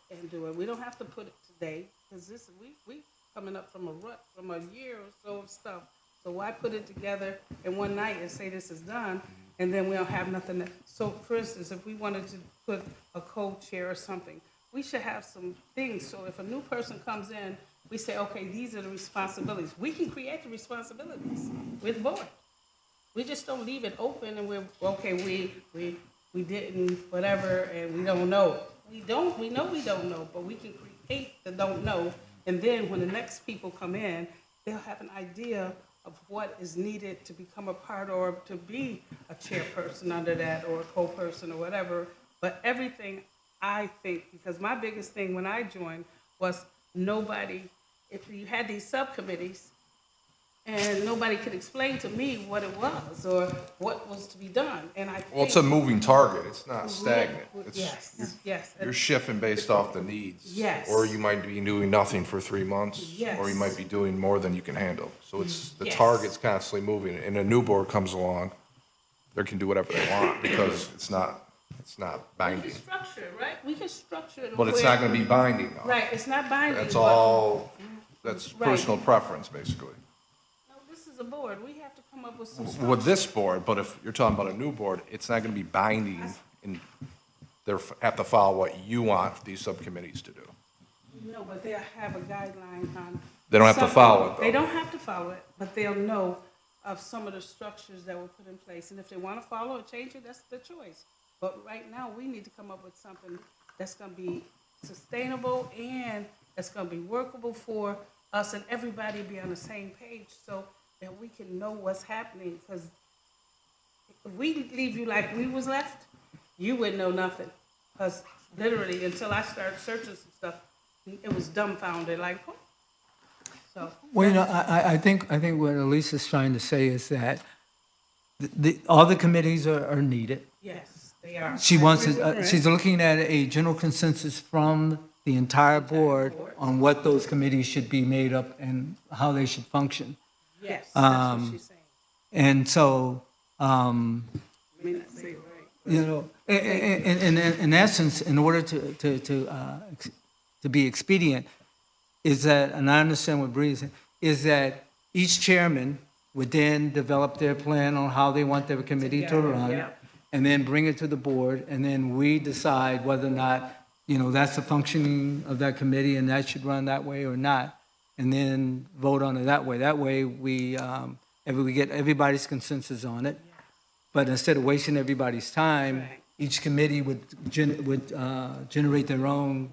and do it. We don't have to put it today, because we coming up from a rut, from a year or so of stuff. So why put it together in one night and say this is done, and then we don't have nothing so for instance, if we wanted to put a co-chair or something, we should have some things, so if a new person comes in, we say, okay, these are the responsibilities. We can create the responsibilities with the board. We just don't leave it open and we're, okay, we didn't, whatever, and we don't know. We know we don't know, but we can create the don't know. And then when the next people come in, they'll have an idea of what is needed to become a part or to be a chairperson under that or a co-person or whatever. But everything, I think, because my biggest thing when I joined was nobody, if you had these subcommittees, and nobody could explain to me what it was or what was to be done. And I think. Well, it's a moving target, it's not stagnant. It's- Yes. You're shifting based off the needs. Yes. Or you might be doing nothing for 3 months. Yes. Or you might be doing more than you can handle. So it's, the Yes. target's constantly moving, and a new board comes along, they can do whatever they want, because it's not We binding. can structure it, right? We can structure it. But it's where- not gonna be binding, though. Right, it's not binding. That's but- all, that's Right. personal preference, basically. No, this is a board. We have to come up with some With structure. this board, but if you're talking about a new board, it's not gonna be binding, and they're have to follow what you want these subcommittees to do. No, but they'll have a guideline on. They don't have to something. follow it, though. They don't have to follow it, but they'll know of some of the structures that were put in place. And if they want to follow or change it, that's their choice. But right now, we need to come up with something that's going to be sustainable and that's going to be workable for us and everybody be on the same page so that we can know what's happening, because if we leave you like we was left, you wouldn't know nothing. Because literally, until I started searching some stuff, it was dumbfounded, like, oh. So, Well, I think what Elisa's trying to say is that all the committees are needed. yes, they are. She I wants, agree with Brent. she's looking at a general consensus from the entire board on what those committees should be made up and how they should function. Yes, that's what she's saying. And so, May not say it right. you know, in essence, in order to be expedient, is that, and I understand what Bree's saying, is that each chairman would then develop their plan on how they want their committee to run, and then bring it to the board, and then we decide whether or not, you know, that's the functioning of that committee and that should run that way or not, and then vote on it that way. That way, we get everybody's consensus on it. But instead of wasting everybody's time, Right. each committee would generate their own,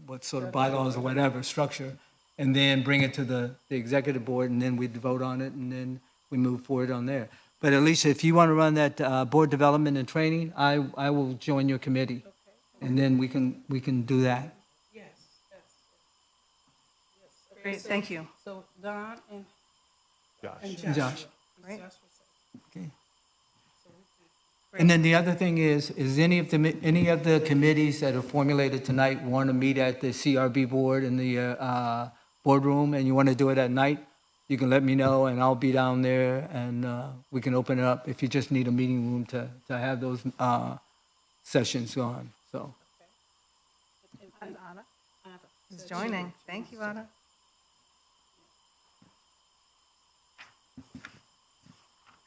what sort of bylaws or whatever, structure, and then bring it to the executive board, and then we'd vote on it, and then we move forward on there. But Alicia, if you want to run that board development and training, I will join your committee, and then we can do that. Yes, yes. Yes. Great, thank you. So Don and Josh. Joshua. Josh. Great. Joshua said. Okay. And then the other thing is any of the committees that are formulated tonight want to meet at the CRB board in the boardroom, and you want to do it at night, you can let me know, and I'll be down there, and we can open it up if you just need a meeting room to have those sessions going, so. And Anna is joining. Thank you, Anna.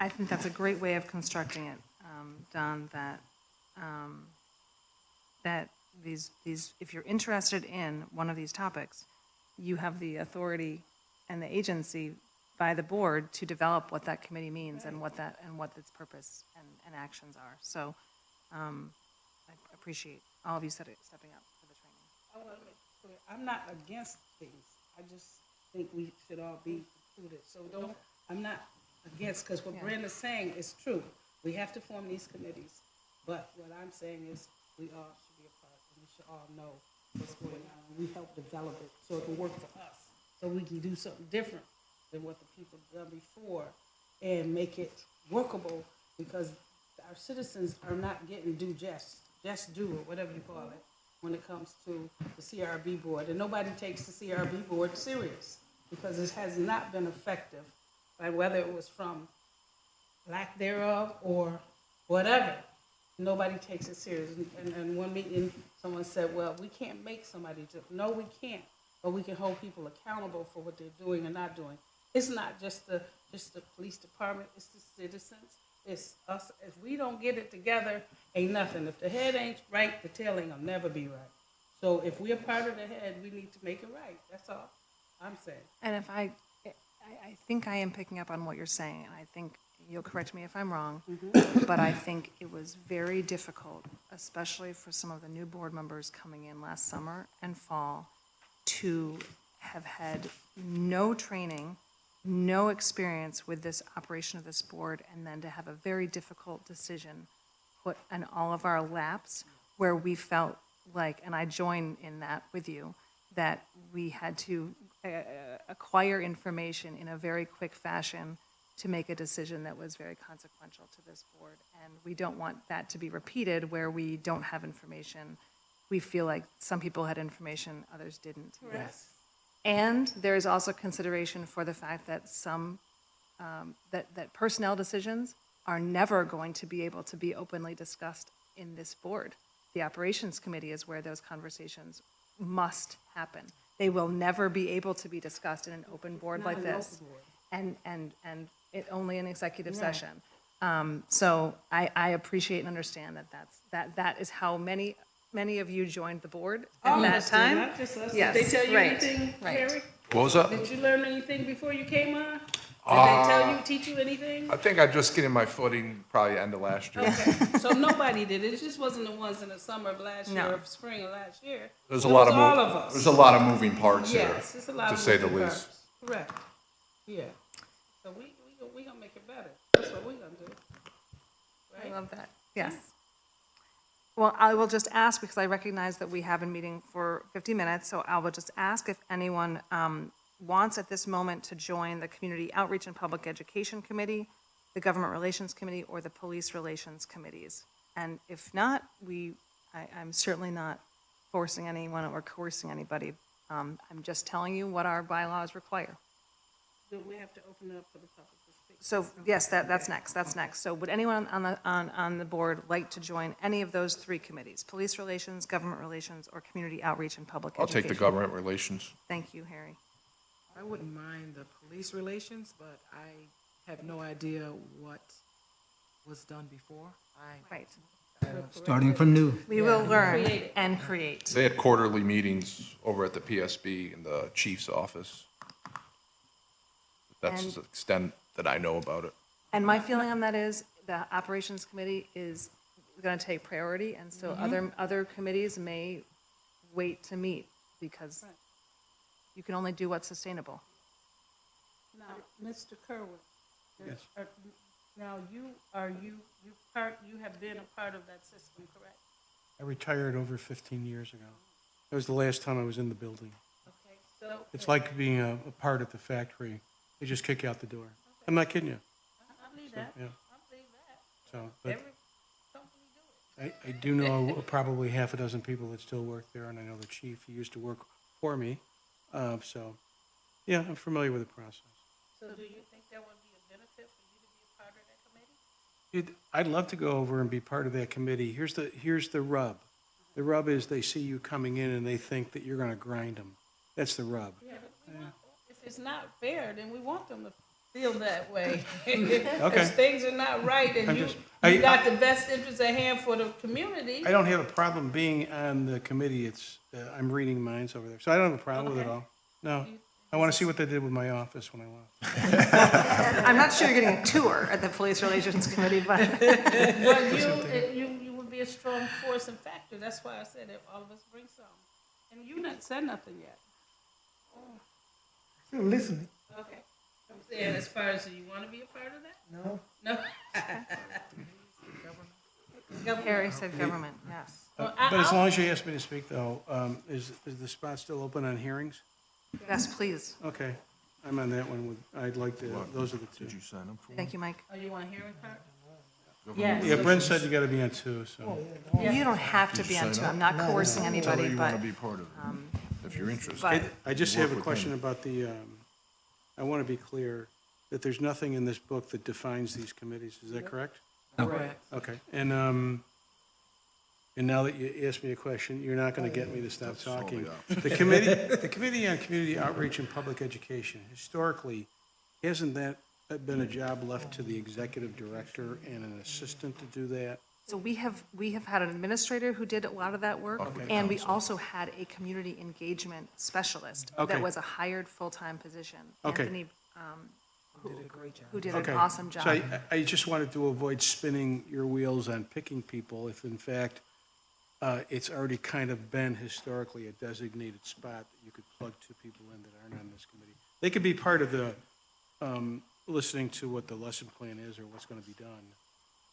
I think that's a great way of constructing it, Don, that these, if you're interested in one of these topics, you have the authority and the agency by the board to develop what that committee means and what its purpose and actions are. So I appreciate all of you stepping up for the training. I want to make clear, I'm not against things. I just think we should all be included. So I'm not against, because what Brenda's saying is true. We have to form these committees. But what I'm saying is we all should be a part, and we should all know what's going on. And we help develop it so it can work for us. So we can do something different than what the people done before and make it workable, because our citizens are not getting just do, or whatever you call it, when it comes to the CRB board. And nobody takes the CRB board serious, because it has not been effective, like whether it was from lack thereof or whatever. Nobody takes it serious. And one meeting, someone said, well, we can't make somebody do. No, we can't. But we can hold people accountable for what they're doing and not doing. It's not just the police department, it's the citizens, it's us. If we don't get it together, ain't nothing. If the head ain't right, the tail ain't gonna never be right. So if we're part of the head, we need to make it right. That's all I'm saying. And if I think I am picking up on what you're saying, and I think you'll correct me if I'm wrong, but I think it was very difficult, especially for some of the new board members coming in last summer and fall, to have had no training, no experience with this operation of this board, and then to have a very difficult decision put in all of our laps, where we felt like, and I join in that with you, that we had to acquire information in a very quick fashion to make a decision that was very consequential to this board. And we don't want that to be repeated where we don't have information. We feel like some people had information, others didn't. Yes. And there is also consideration for the fact that some, that personnel decisions are never going to be able to be openly discussed in this board. The operations committee is where those conversations must happen. They will never be able to be discussed in an open board like this. And it only in executive session. So I appreciate and understand that is how many of you joined the board at that time. Not just us. Yes, Did they tell you right, anything, right. Terry? What was that? Did you learn anything before you came on? Did they tell you, teach you anything? I think I'm just getting my footing probably end of last year. Okay, so nobody did it. It just wasn't the ones in the summer of last year, No. or spring of last year. There's It a lot was of, all of us. there's a lot of moving parts here, Yes, it's a lot to of say the moving least. parts. Correct. Yeah. So we gonna make it better. That's what we gonna do. I Right? love that. Yes. Well, I will just ask, because I recognize that we have been meeting for 50 minutes, so I will just ask if anyone wants at this moment to join the Community Outreach and Public Education Committee, the Government Relations Committee, or the Police Relations Committees. And if not, I'm certainly not forcing anyone or coercing anybody. I'm just telling you what our bylaws require. Do we have to open it up for the public to speak? So, yes, that's next. So would anyone on the board like to join any of those three committees? Police Relations, Government Relations, or Community Outreach and Public I'll Education? take the government relations. Thank you, Harry. I wouldn't mind the police relations, but I have no idea what was done before. Right. Starting from new. We will learn Create it. and create. They had quarterly meetings over at the PSB in the chief's office. That's And- the extent that I know about it. And my feeling on that is the Operations Committee is going to take priority, and so other committees may wait to meet because you can only do what's sustainable. Now, Mr. Kerwin. Yes. Now, you have been a part of that system, correct? I retired over 15 years ago. That was the last time I was in the building. Okay, so. It's like being a part at the factory. They just kick you out the door. I'm not kidding you. I believe that. Yeah. I believe that. So, but Every company do it. I do know probably half a dozen people that still work there, and I know the chief, he used to work for me. So, yeah, I'm familiar with the process. So do you think there would be a benefit for you to be a part of that committee? I'd love to go over and be part of that committee. Here's the rub. The rub is they see you coming in and they think that you're gonna grind them. That's the rub. Yeah, but if it's not fair, then we want them to feel that way. Okay. If things are not right and you got the best interest at hand for the community. I don't have a problem being on the committee. It's, I'm reading minds over there. So I don't have a problem with it all. No. I want to see what they did with my office when I left. I'm not sure you're getting a tour at the Police Relations Committee, but But you would be a strong force and factor. That's why I said if all of us bring some. And you not said nothing yet. Still listening. Okay. I'm saying as far as, do you want to be a part of that? No. No? Harry said government, yes. Well, But as long as you ask me to speak, though, is the spot still open on hearings? Yes, please. Okay, I'm on that one. I'd like to, those are the two. sign up for? Thank you, Mike. Oh, you want a hearing part? Yes. Yeah, Brent said you got to be on two, so. You don't have to be on two. I'm not coercing anybody, You but want to be part of it, if you're interested. but I just have a question about the, I want to be clear that there's nothing in this book that defines these committees. Is that correct? Correct. Okay, and now that you asked me a question, you're not going to get me to stop talking. The Committee on Community Outreach and Public Education, historically, hasn't that been a job left to the executive director and an assistant to do that? so we have had an administrator who did a lot of that work, Okay. and we also had a community engagement specialist Okay. that was a hired full-time position. Okay. Anthony, who did an Okay. awesome job. So I just wanted to avoid spinning your wheels on picking people if in fact it's already kind of been historically a designated spot that you could plug two people in that aren't on this committee. They could be part of the, listening to what the lesson plan is or what's going to be done.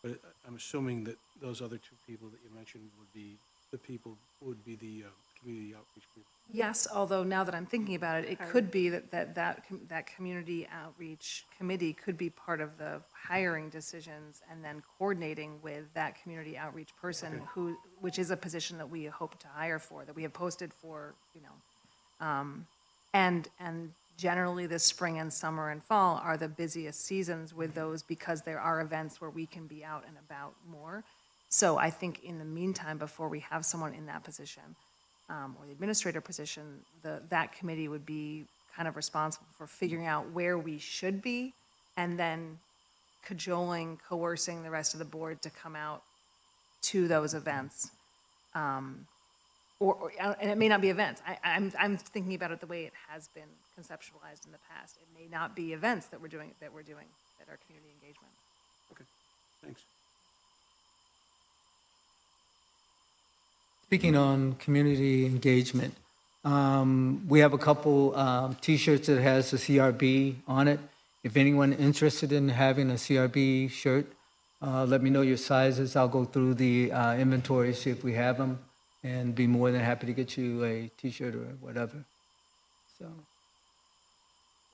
But I'm assuming that those other two people that you mentioned would be the community outreach people. Yes, although now that I'm thinking about it, it could be that community outreach committee could be part of the hiring decisions and then coordinating with that community outreach person which is a position that we hope to hire for, that we have posted for, and generally this spring and summer and fall are the busiest seasons with those because there are events where we can be out and about more. So I think in the meantime, before we have someone in that position, or the administrator position, that committee would be kind of responsible for figuring out where we should be and then coercing the rest of the board to come out to those events. and it may not be events. I'm thinking about it the way it has been conceptualized in the past. It may not be events that we're doing, that are community engagement. Okay, thanks. Speaking on community engagement, we have a couple T-shirts that has the CRB on it. If anyone interested in having a CRB shirt, let me know your sizes. I'll go through the inventory, see if we have them, and be more than happy to get you a T-shirt or whatever. So,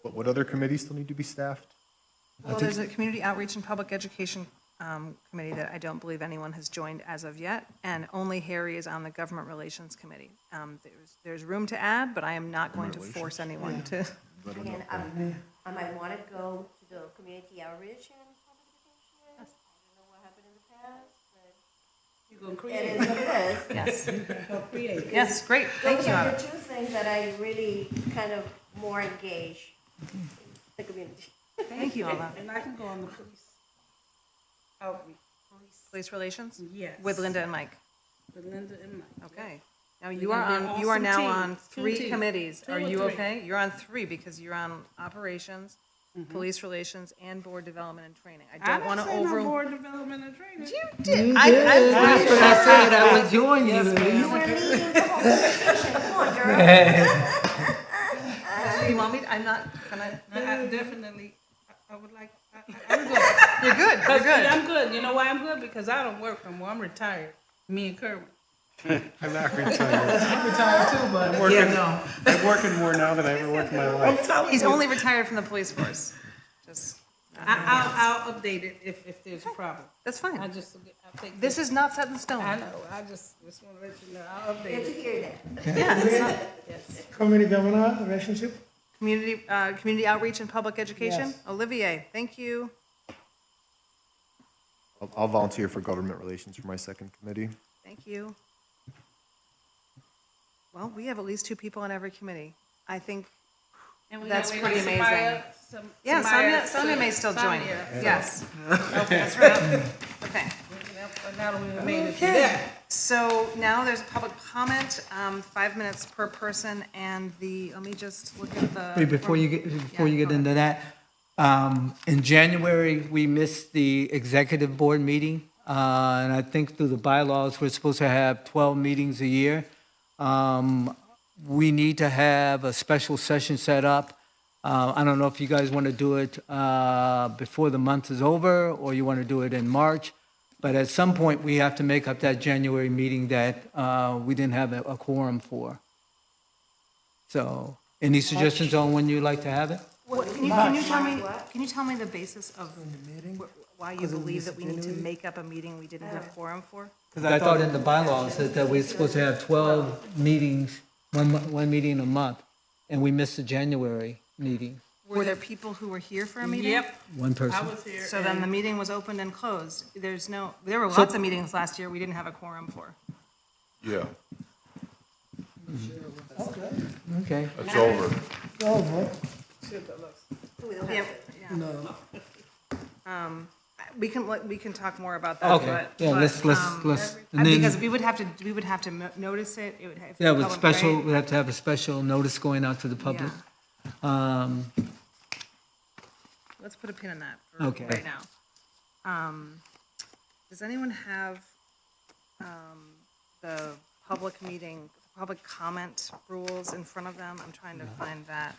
What other committees still need to be staffed? Well, there's a community outreach and public education committee that I don't believe anyone has joined as of yet, and only Harry is on the government relations committee. There's room to add, but I am not going to force anyone to. Again, I might want to go to the community outreach and public education. I don't know what happened in the past, but You're gonna it create, is what it is. Yes, help create. yes, great, thank Those you, are Anna. the two things that I really kind of more engage the community. Thank you, Anna. And I can go on the police outreach, Police relations? yes. With Linda and Mike. With Linda and Mike. Okay. Now We're you are gonna be an on, you are awesome now team. on Two 3 teams. committees. Two Are or you three? okay? You're on 3 because you're on operations, police relations, and board development and training. I I don't want to didn't say no over. board development and training. You did. that's what I said, I would join you. You were leading the whole conversation. Come on, girl. You want me, I'm not gonna, I definitely, I would like, I'm good. you're good, you're good. I'm good. You know why I'm good? Because I don't work no more. I'm retired. Me and Kermit. I'm not retired. I'm retired too, but I'm working more now than I ever worked in my life. He's only retired from the police force. Just, I'll update it if there's a problem. that's I fine. just, I'll take This is not set in stone. I know. I just want to let you know. I'll update Good to it. hear that. Yeah, it's not, Yes. community governor relationship. community outreach and public education. Yes. Olivier, thank you. I'll volunteer for government relations for my second committee. Thank you. Well, we have at least 2 people on every committee. I think, And we That's gotta pretty wait on amazing. Yeah, Samaya- Sonia may still join. Sonia. Yes. That's right. Okay. But now we made it to that. So now there's public comment, 5 minutes per person, and let me just look at the. Wait, before you get into that, in January, we missed the executive board meeting. And I think through the bylaws, we're supposed to have 12 meetings a year. We need to have a special session set up. I don't know if you guys want to do it before the month is over, or you want to do it in March. But at some point, we have to make up that January meeting that we didn't have a quorum for. So, any suggestions on when you'd like to have it? Can you tell me the basis of why you believe that we need to make up a meeting we didn't have quorum for? Because I thought in the bylaws that we're supposed to have 12 meetings, one meeting a month, and we missed the January meeting, Were there people who were here for a meeting? Yep, one I person. was here. So then the meeting was opened and closed. There were lots of meetings last year we didn't have a quorum for. Yeah, Okay. it's over. Oh, We don't Yeah, have to. yeah. We can talk more about that, Okay, but. yeah, let's, and Because then, we would have to notice it, it would have. yeah, with public, special, right? we have to have a special notice going out to the public. Let's put a pin in that for Okay. right now. Does anyone have the public meeting, public comment rules in front of them? I'm trying to find that.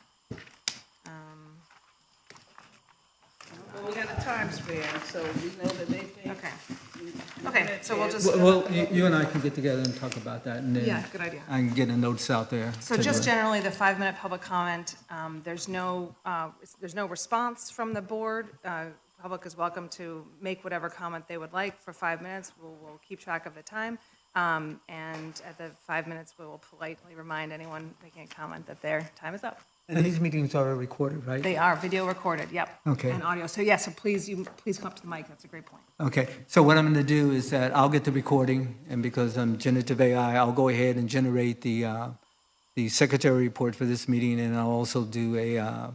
Well, we got a time span, so we know that they think. Okay. Okay, so we'll just, Well, you and I can get together and talk about that, and then yeah, good idea. I can get a notice out there. So to just the- generally, the 5-minute public comment, there's no response from the board. Public is welcome to make whatever comment they would like for 5 minutes. We'll keep track of the time. And at the 5 minutes, we will politely remind anyone making a comment that their time is up. And these meetings are recorded, right? They are video recorded, yep. Okay. And audio. So yes, so please come up to the mic. That's a great point. Okay, so what I'm going to do is that I'll get the recording, and because I'm generative AI, I'll go ahead and generate the secretary report for this meeting, and I'll also do a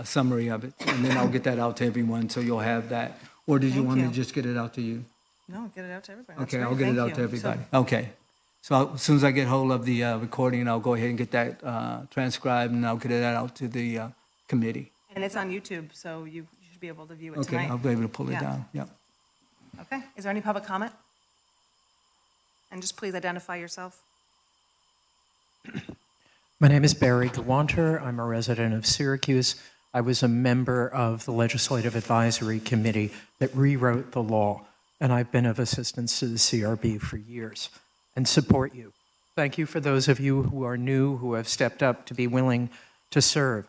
summary of it, and then I'll get that out to everyone, so you'll have that. Or did you Thank want me to you. just get it out to you? No, get it out to everybody. That's Okay, I'll great. get it Thank out you. to So- everybody. Okay. So as soon as I get hold of the recording, I'll go ahead and get that transcribed, and I'll get it out to the committee. And it's on YouTube, so you should be able to view it Okay, tonight. I'll be able to pull it Yeah. down, yep. Okay, is there any public comment? And just please identify yourself. My name is Barry Gawanter. I'm a resident of Syracuse. I was a member of the Legislative Advisory Committee that rewrote the law, and I've been of assistance to the CRB for years and support you. Thank you for those of you who are new, who have stepped up to be willing to serve.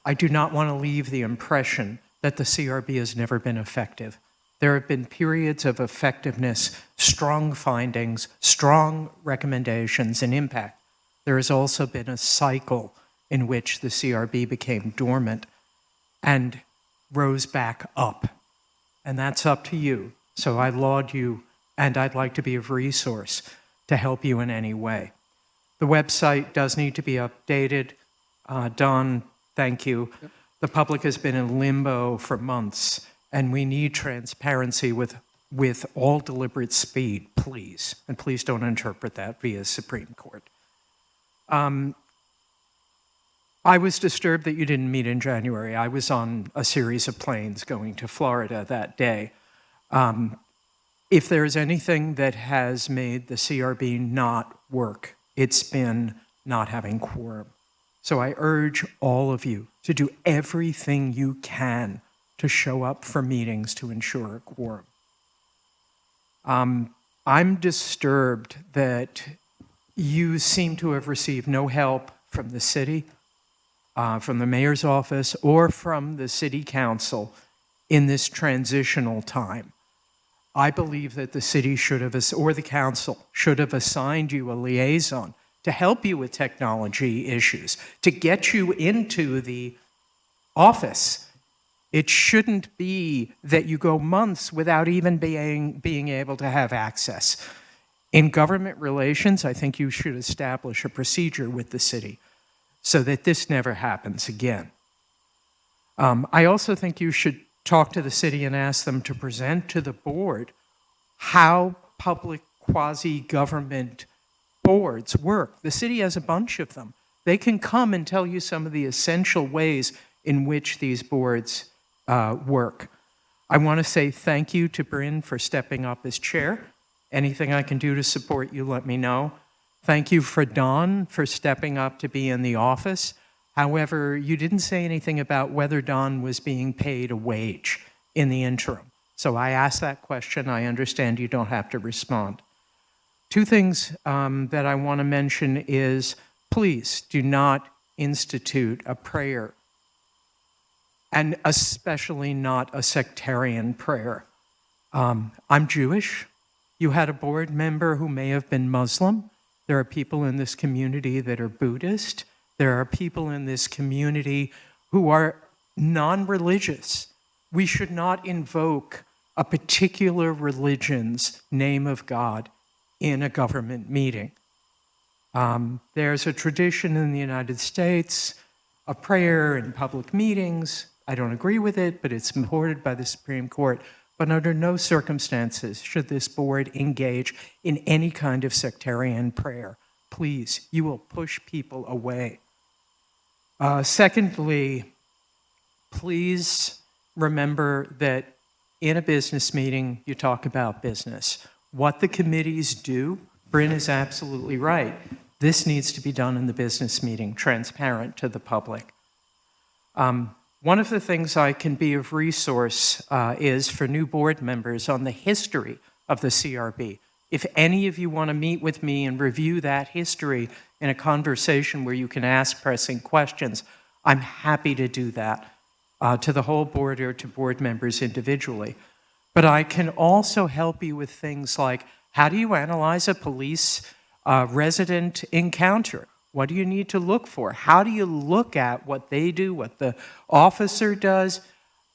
I do not want to leave the impression that the CRB has never been effective. There have been periods of effectiveness, strong findings, strong recommendations, and impact. There has also been a cycle in which the CRB became dormant and rose back up. And that's up to you. So I laud you, and I'd like to be of resource to help you in any way. The website does need to be updated. Don, thank you. The public has been in limbo for months, and we need transparency with all deliberate speed, please. And please don't interpret that via Supreme Court. I was disturbed that you didn't meet in January. I was on a series of planes going to Florida that day. If there's anything that has made the CRB not work, it's been not having quorum. So I urge all of you to do everything you can to show up for meetings to ensure a quorum. I'm disturbed that you seem to have received no help from the city, from the mayor's office, or from the city council in this transitional time. I believe that the city should have, or the council, should have assigned you a liaison to help you with technology issues, to get you into the office. It shouldn't be that you go months without even being able to have access. In government relations, I think you should establish a procedure with the city so that this never happens again. I also think you should talk to the city and ask them to present to the board how public quasi-government boards work. The city has a bunch of them. They can come and tell you some of the essential ways in which these boards work. I want to say thank you to Bryn for stepping up as chair. Anything I can do to support you, let me know. Thank you for Don for stepping up to be in the office. However, you didn't say anything about whether Don was being paid a wage in the interim. So I asked that question. I understand you don't have to respond. Two things that I want to mention is, please do not institute a prayer, and especially not a sectarian prayer. I'm Jewish. You had a board member who may have been Muslim. There are people in this community that are Buddhist. There are people in this community who are non-religious. We should not invoke a particular religion's name of God in a government meeting. There's a tradition in the United States, a prayer in public meetings. I don't agree with it, but it's supported by the Supreme Court. But under no circumstances should this board engage in any kind of sectarian prayer. Please, you will push people away. Secondly, please remember that in a business meeting, you talk about business. What the committees do, Bryn is absolutely right. This needs to be done in the business meeting, transparent to the public. One of the things I can be of resource is for new board members on the history of the CRB. If any of you want to meet with me and review that history in a conversation where you can ask pressing questions, I'm happy to do that to the whole board or to board members individually. But I can also help you with things like, how do you analyze a police resident encounter? What do you need to look for? How do you look at what they do, what the officer does?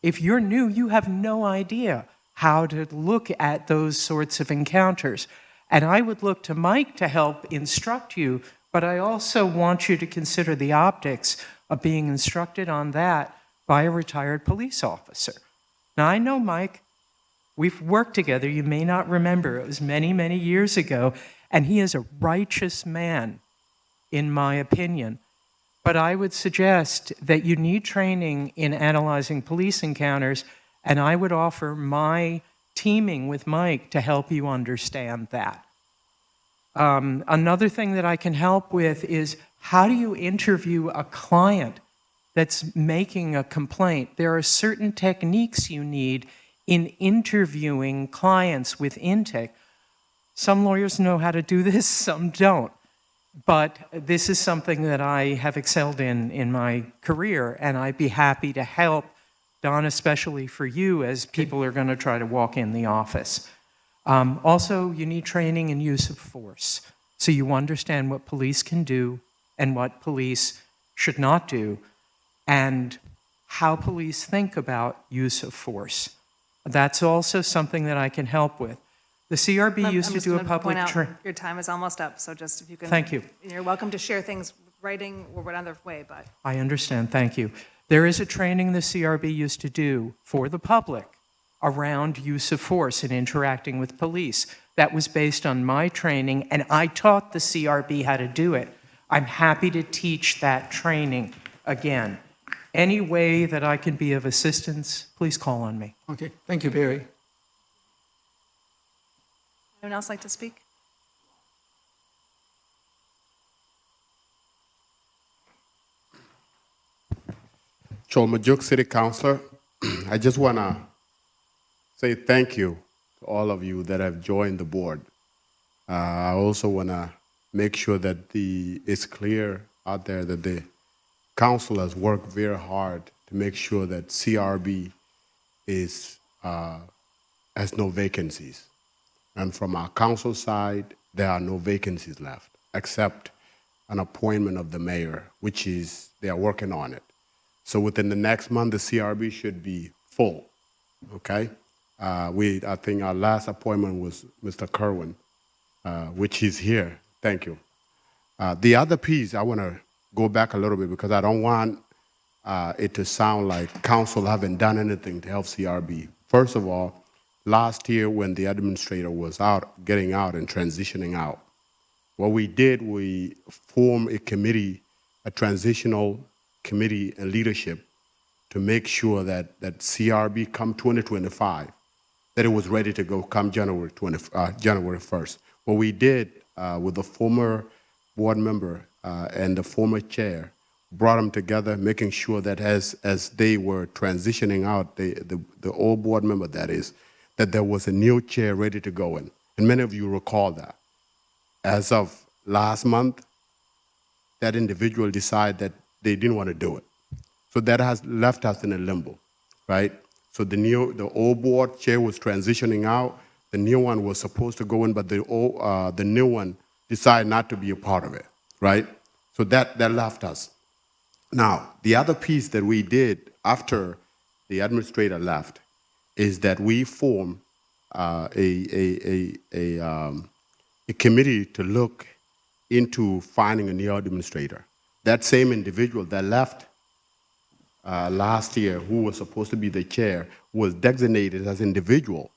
If you're new, you have no idea how to look at those sorts of encounters. And I would look to Mike to help instruct you, but I also want you to consider the optics of being instructed on that by a retired police officer. Now, I know, Mike, We've worked together. You may not remember. It was many, many years ago. And he is a righteous man, in my opinion. But I would suggest that you need training in analyzing police encounters, and I would offer my teaming with Mike to help you understand that. Another thing that I can help with is, how do you interview a client that's making a complaint? There are certain techniques you need in interviewing clients with intake. Some lawyers know how to do this, some don't. But this is something that I have excelled in my career, and I'd be happy to help, Don, especially for you, as people are going to try to walk in the office. Also, you need training in use of force, so you understand what police can do and what police should not do, and how police think about use of force. That's also something that I can help with. The CRB used to do a public training. Your time is almost up, so just if you can. Thank you. You're welcome to share things writing or another way, but. I understand, thank you. There is a training the CRB used to do for the public around use of force and interacting with police. That was based on my training, and I taught the CRB how to do it. I'm happy to teach that training again. Any way that I can be of assistance, please call on me. Okay, thank you, Barry. Anyone else like to speak? Cholmajuk City Councilor, I just want to say thank you to all of you that have joined the board. I also want to make sure that it's clear out there that the council has worked very hard to make sure that CRB has no vacancies. And from our council side, there are no vacancies left, except an appointment of the mayor, which is, they are working on it. So within the next month, the CRB should be full, okay? I think our last appointment was Mr. Kerwin, which is here. Thank you. The other piece, I want to go back a little bit because I don't want it to sound like council haven't done anything to help CRB. First of all, last year when the administrator was out, getting out and transitioning out, what we did, we formed a committee, a transitional committee and leadership to make sure that CRB come 2025, that it was ready to go come January 1st. What we did with the former board member and the former chair, brought them together, making sure that as they were transitioning out, the old board member that is, that there was a new chair ready to go in. And many of you recall that. As of last month, that individual decided that they didn't want to do it. So that has left us in a limbo, right? So the old board chair was transitioning out, the new one was supposed to go in, but the new one decided not to be a part of it, right? So that left us. Now, the other piece that we did after the administrator left is that we formed a committee to look into finding a new administrator. That same individual that left last year, who was supposed to be the chair, was designated as individual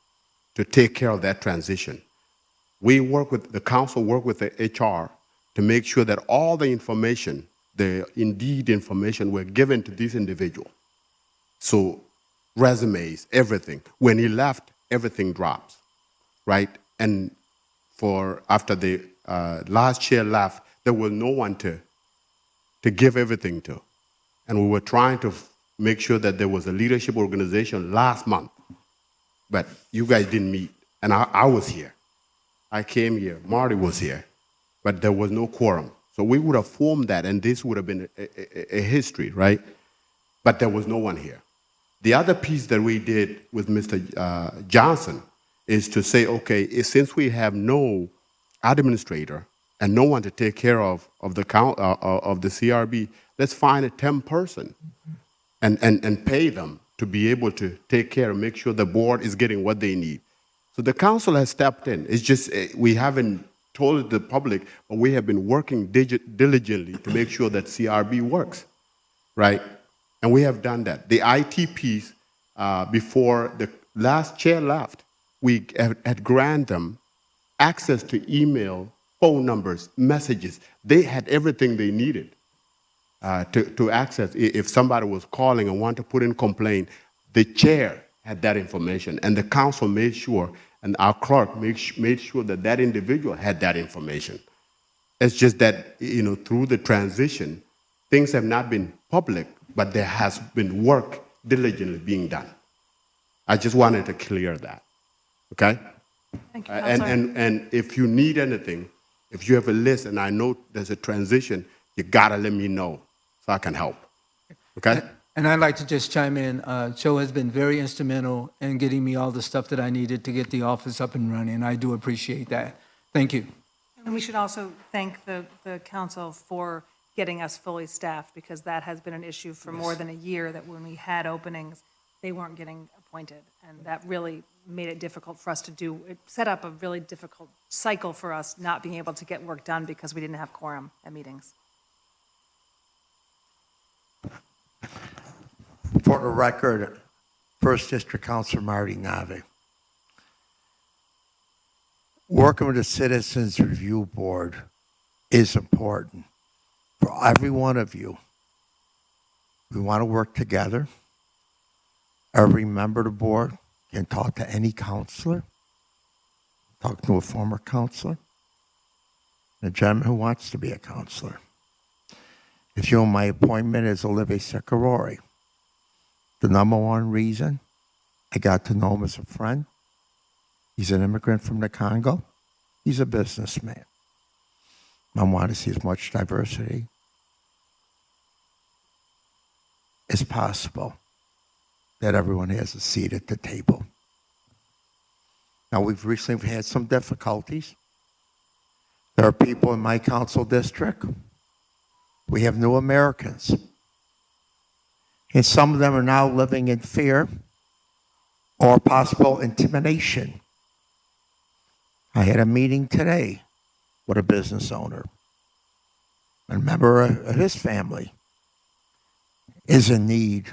to take care of that transition. We work with, the council work with the HR to make sure that all the information, the Indeed information, were given to this individual. So resumes, everything. When he left, everything drops, right? And after the last chair left, there was no one to give everything to. And we were trying to make sure that there was a leadership organization last month, but you guys didn't meet. And I was here. I came here, Marty was here, but there was no quorum. So we would have formed that, and this would have been a history, right? But there was no one here. The other piece that we did with Mr. Johnson is to say, okay, since we have no administrator and no one to take care of the CRB, let's find a temp person and pay them to be able to take care and make sure the board is getting what they need. So the council has stepped in. It's just we haven't told the public, but we have been working diligently to make sure that CRB works, right? And we have done that. The IT piece, before the last chair left, we had granted them access to email, phone numbers, messages. They had everything they needed to access. If somebody was calling and wanted to put in complaint, the chair had that information, and the council made sure, and our clerk made sure that that individual had that information. It's just that, through the transition, things have not been public, but there has been work diligently being done. I just wanted to clear that, okay? Thank you, Counselor. And if you need anything, if you have a list and I know there's a transition, you gotta let me know so I can help, okay? And I'd like to just chime in. Joe has been very instrumental in getting me all the stuff that I needed to get the office up and running. I do appreciate that. Thank you. And we should also thank the council for getting us fully staffed, because that has been an issue for more than a year, that when we had openings, they weren't getting appointed. And that really made it difficult for us to do. It set up a really difficult cycle for us not being able to get work done because we didn't have quorum at meetings. For the record, First District Councilor Marty Nave. Working with the Citizens Review Board is important for every one of you. We want to work together. Every member of the board can talk to any counselor, talk to a former counselor, a gentleman who wants to be a counselor. If you know, my appointment is Olivier Secarori. The number one reason I got to know him as a friend, he's an immigrant from the Congo. He's a businessman. I want to see as much diversity as possible, that everyone has a seat at the table. Now, we've recently had some difficulties. There are people in my council district. We have new Americans. And some of them are now living in fear or possible intimidation. I had a meeting today with a business owner. A member of his family is in need,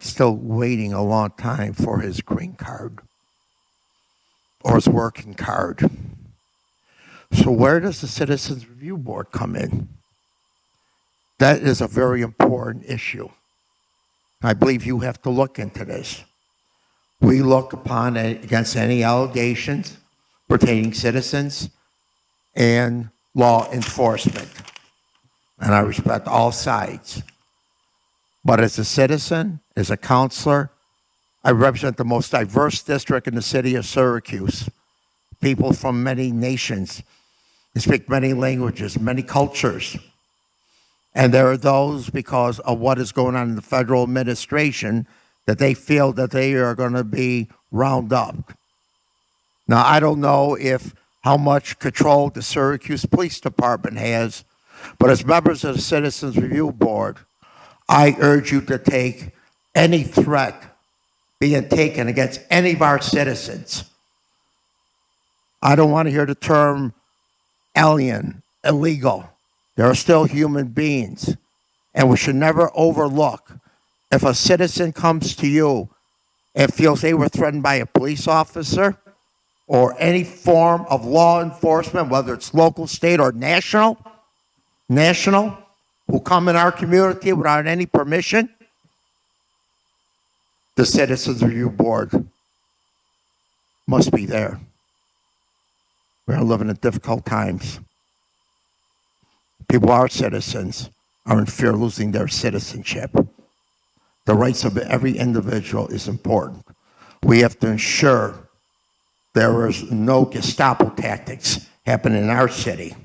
still waiting a long time for his green card or his working card. So where does the Citizens Review Board come in? That is a very important issue. I believe you have to look into this. We look upon it against any allegations pertaining citizens and law enforcement. And I respect all sides. But as a citizen, as a counselor, I represent the most diverse district in the city of Syracuse. People from many nations. They speak many languages, many cultures. And there are those, because of what is going on in the federal administration, that they feel that they are going to be rounded up. Now, I don't know how much control the Syracuse Police Department has, but as members of the Citizens Review Board, I urge you to take any threat being taken against any of our citizens. I don't want to hear the term alien, illegal. There are still human beings, and we should never overlook if a citizen comes to you and feels they were threatened by a police officer or any form of law enforcement, whether it's local, state, or national, who come in our community without any permission, the Citizens Review Board must be there. We're living in difficult times. People, our citizens, are in fear of losing their citizenship. The rights of every individual is important. We have to ensure there is no Gestapo tactics happening in our city.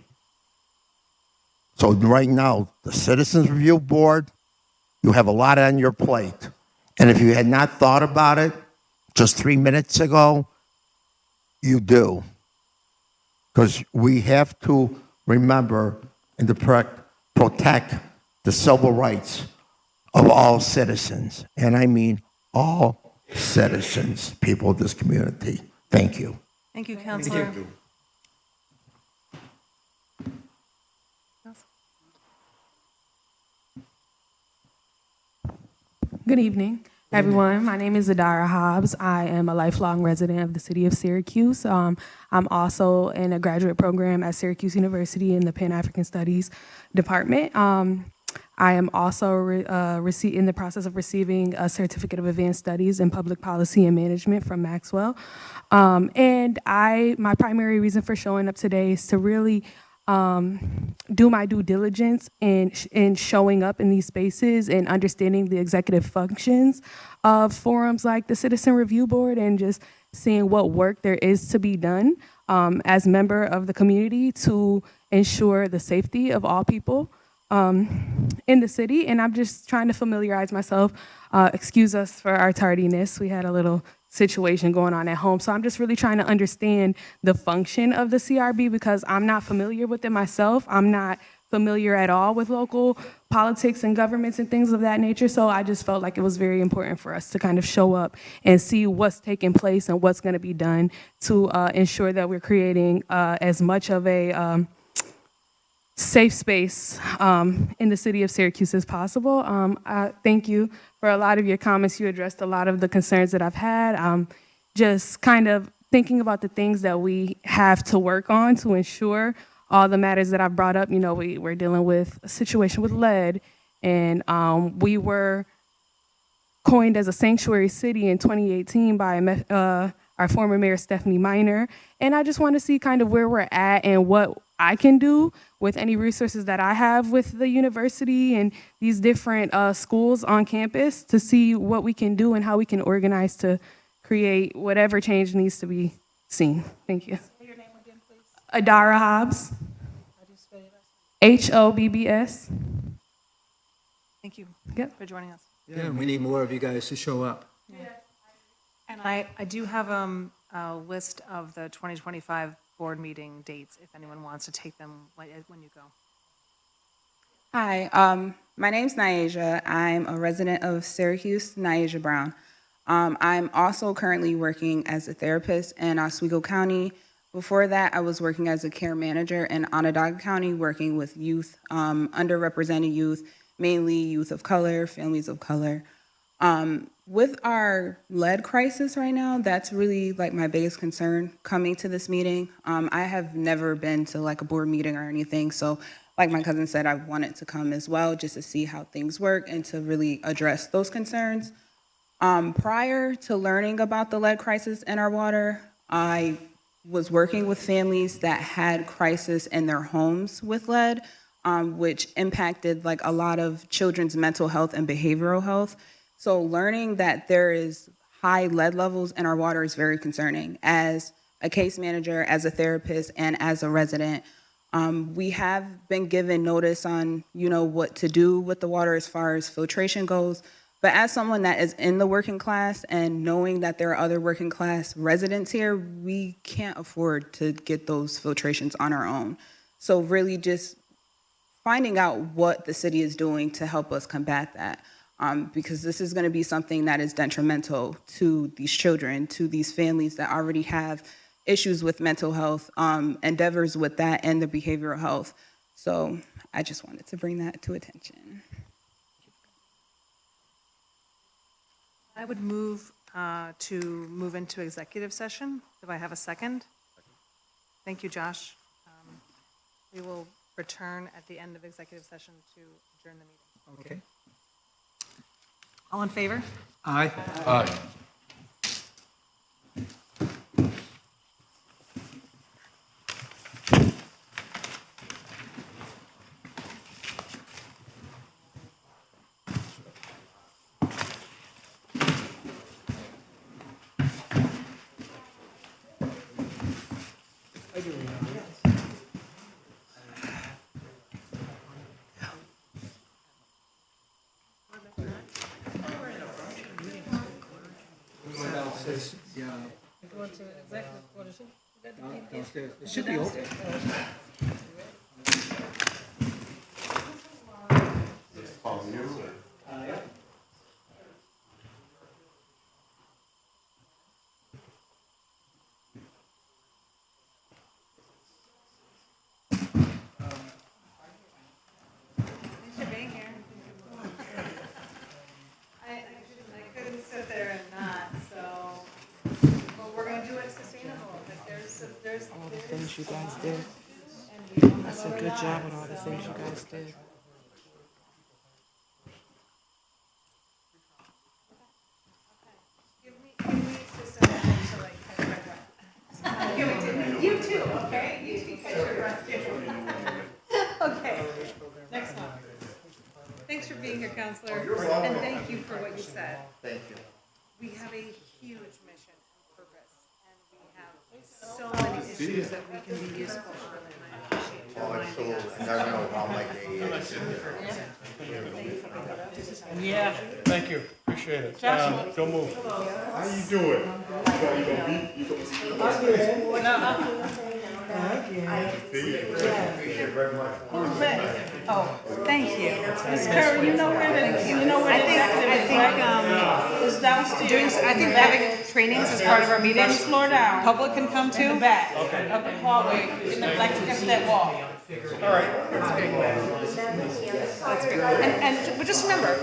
So right now, the Citizens Review Board, you have a lot on your plate. And if you had not thought about it just 3 minutes ago, you do. Because we have to remember and to protect the civil rights of all citizens. And I mean all citizens, people of this community. Thank you. Thank you, Counselor. Thank you. Good evening. Everyone, my name is Adara Hobbs. I am a lifelong resident of the city of Syracuse. I'm also in a graduate program at Syracuse University in the Pan-African Studies department. I am also in the process of receiving a certificate of advanced studies in public policy and management from Maxwell. And my primary reason for showing up today is to really do my due diligence in showing up in these spaces and understanding the executive functions of forums like the Citizen Review Board, and just seeing what work there is to be done as member of the community to ensure the safety of all people in the city. And I'm just trying to familiarize myself. Excuse us for our tardiness. We had a little situation going on at home. So I'm just really trying to understand the function of the CRB, because I'm not familiar with it myself. I'm not familiar at all with local politics and governments and things of that nature. So I just felt like it was very important for us to kind of show up and see what's taking place and what's going to be done to ensure that we're creating as much of a safe space in the city of Syracuse as possible. Thank you for a lot of your comments. You addressed a lot of the concerns that I've had. Just kind of thinking about the things that we have to work on to ensure all the matters that I've brought up. You know, we're dealing with a situation with lead, and we were coined as a sanctuary city in 2018 by our former mayor, Stephanie Miner. And I just want to see kind of where we're at and what I can do with any resources that I have with the university and these different schools on campus, to see what we can do and how we can organize to create whatever change needs to be seen. Thank you. Say your name again, please. Adara Hobbs, How do you spell your last Hobbs. Thank you Yep. for joining us. Yeah, we need more of you guys to show up. And I do have a list of the 2025 board meeting dates, if anyone wants to take them when you go. Hi, my name's Nyasia. I'm a resident of Syracuse, Nyasia Brown. I'm also currently working as a therapist in Oswego County. Before that, I was working as a care manager in Onondaga County, working with youth, underrepresented youth, mainly youth of color, families of color. With our lead crisis right now, that's really like my biggest concern coming to this meeting. I have never been to like a board meeting or anything, so like my cousin said, I wanted to come as well just to see how things work and to really address those concerns. Prior to learning about the lead crisis in our water, I was working with families that had crisis in their homes with lead, which impacted like a lot of children's mental health and behavioral health. So learning that there is high lead levels in our water is very concerning. As a case manager, as a therapist, and as a resident, we have been given notice on, you know, what to do with the water as far as filtration goes. But as someone that is in the working class and knowing that there are other working class residents here, we can't afford to get those filtrations on our own. So really just finding out what the city is doing to help us combat that. Because this is going to be something that is detrimental to these children, to these families that already have issues with mental health, endeavors with that, and the behavioral health. So I just wanted to bring that to attention. I would move to move into executive session. If I have a second? Thank you, Josh. We will return at the end of executive session to adjourn the meeting. Okay. All in favor? Aye. Aye. Yeah, Going to executive quarters. Who got the key? downstairs. It should be open. Thanks for being here. I couldn't things you guys did. I said, good job with all the things you guys did. You too, okay? You can catch your breath too. Okay, next one. Thanks for being here, Counselor. And thank you for what you said. Thank you. We have a huge mission and purpose, and we have so many issues that we can be useful on, and I appreciate you reminding us. And I know how my day is. Yeah. Thank you, appreciate it. Don't move. How you doing? Oh, thank you. Ms. Curry, you know where the executive is downstairs. I think having trainings as part of our meetings, floor down. Public can come too. In the back, up the hallway, in the, like against that wall. All right. That's good. But just remember.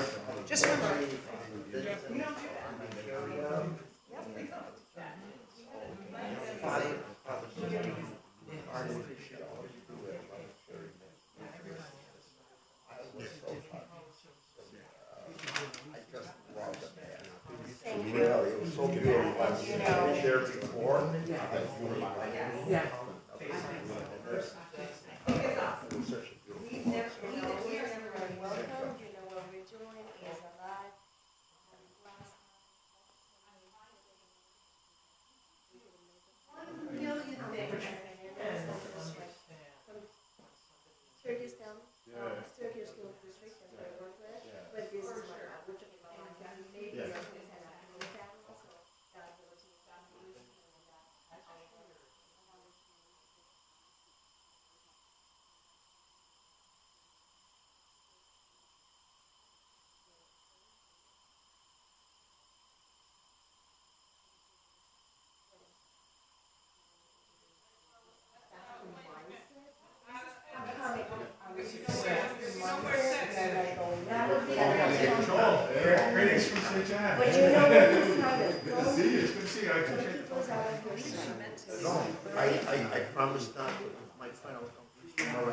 Yeah, it was so beautiful. I've been there before. Yeah. Syracuse School District, that's what I work with, but this is what we're talking about, like, maybe and so God will teach you. Greetings from St. John. But you know what to find it. Good to see you. It's good to see you. I appreciate it. No, I promised not to, my friend, I was going to see my and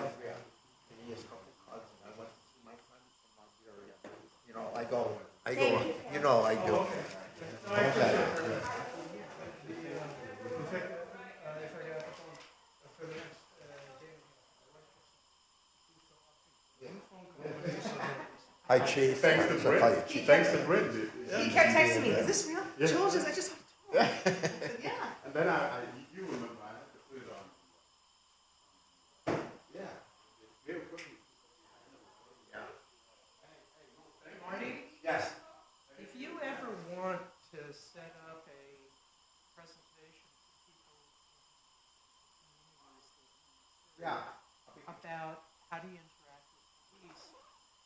he has a couple cards, and I went to see my friend from Nigeria. You know, I go, you know I do. Okay. Hi, Chief. Thanks to Hi, Britt. Chief. Thanks to Britt. He kept texting me, is this real? Yeah. Jules, I just. And then you remember, I had to put it on. Yeah. Real quickly. Marty? Yes. If you ever want to set up a presentation for people Yeah. about how do you interact with police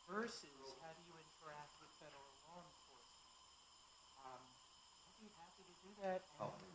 versus how do you interact with federal law enforcement, I'd be happy to do that. And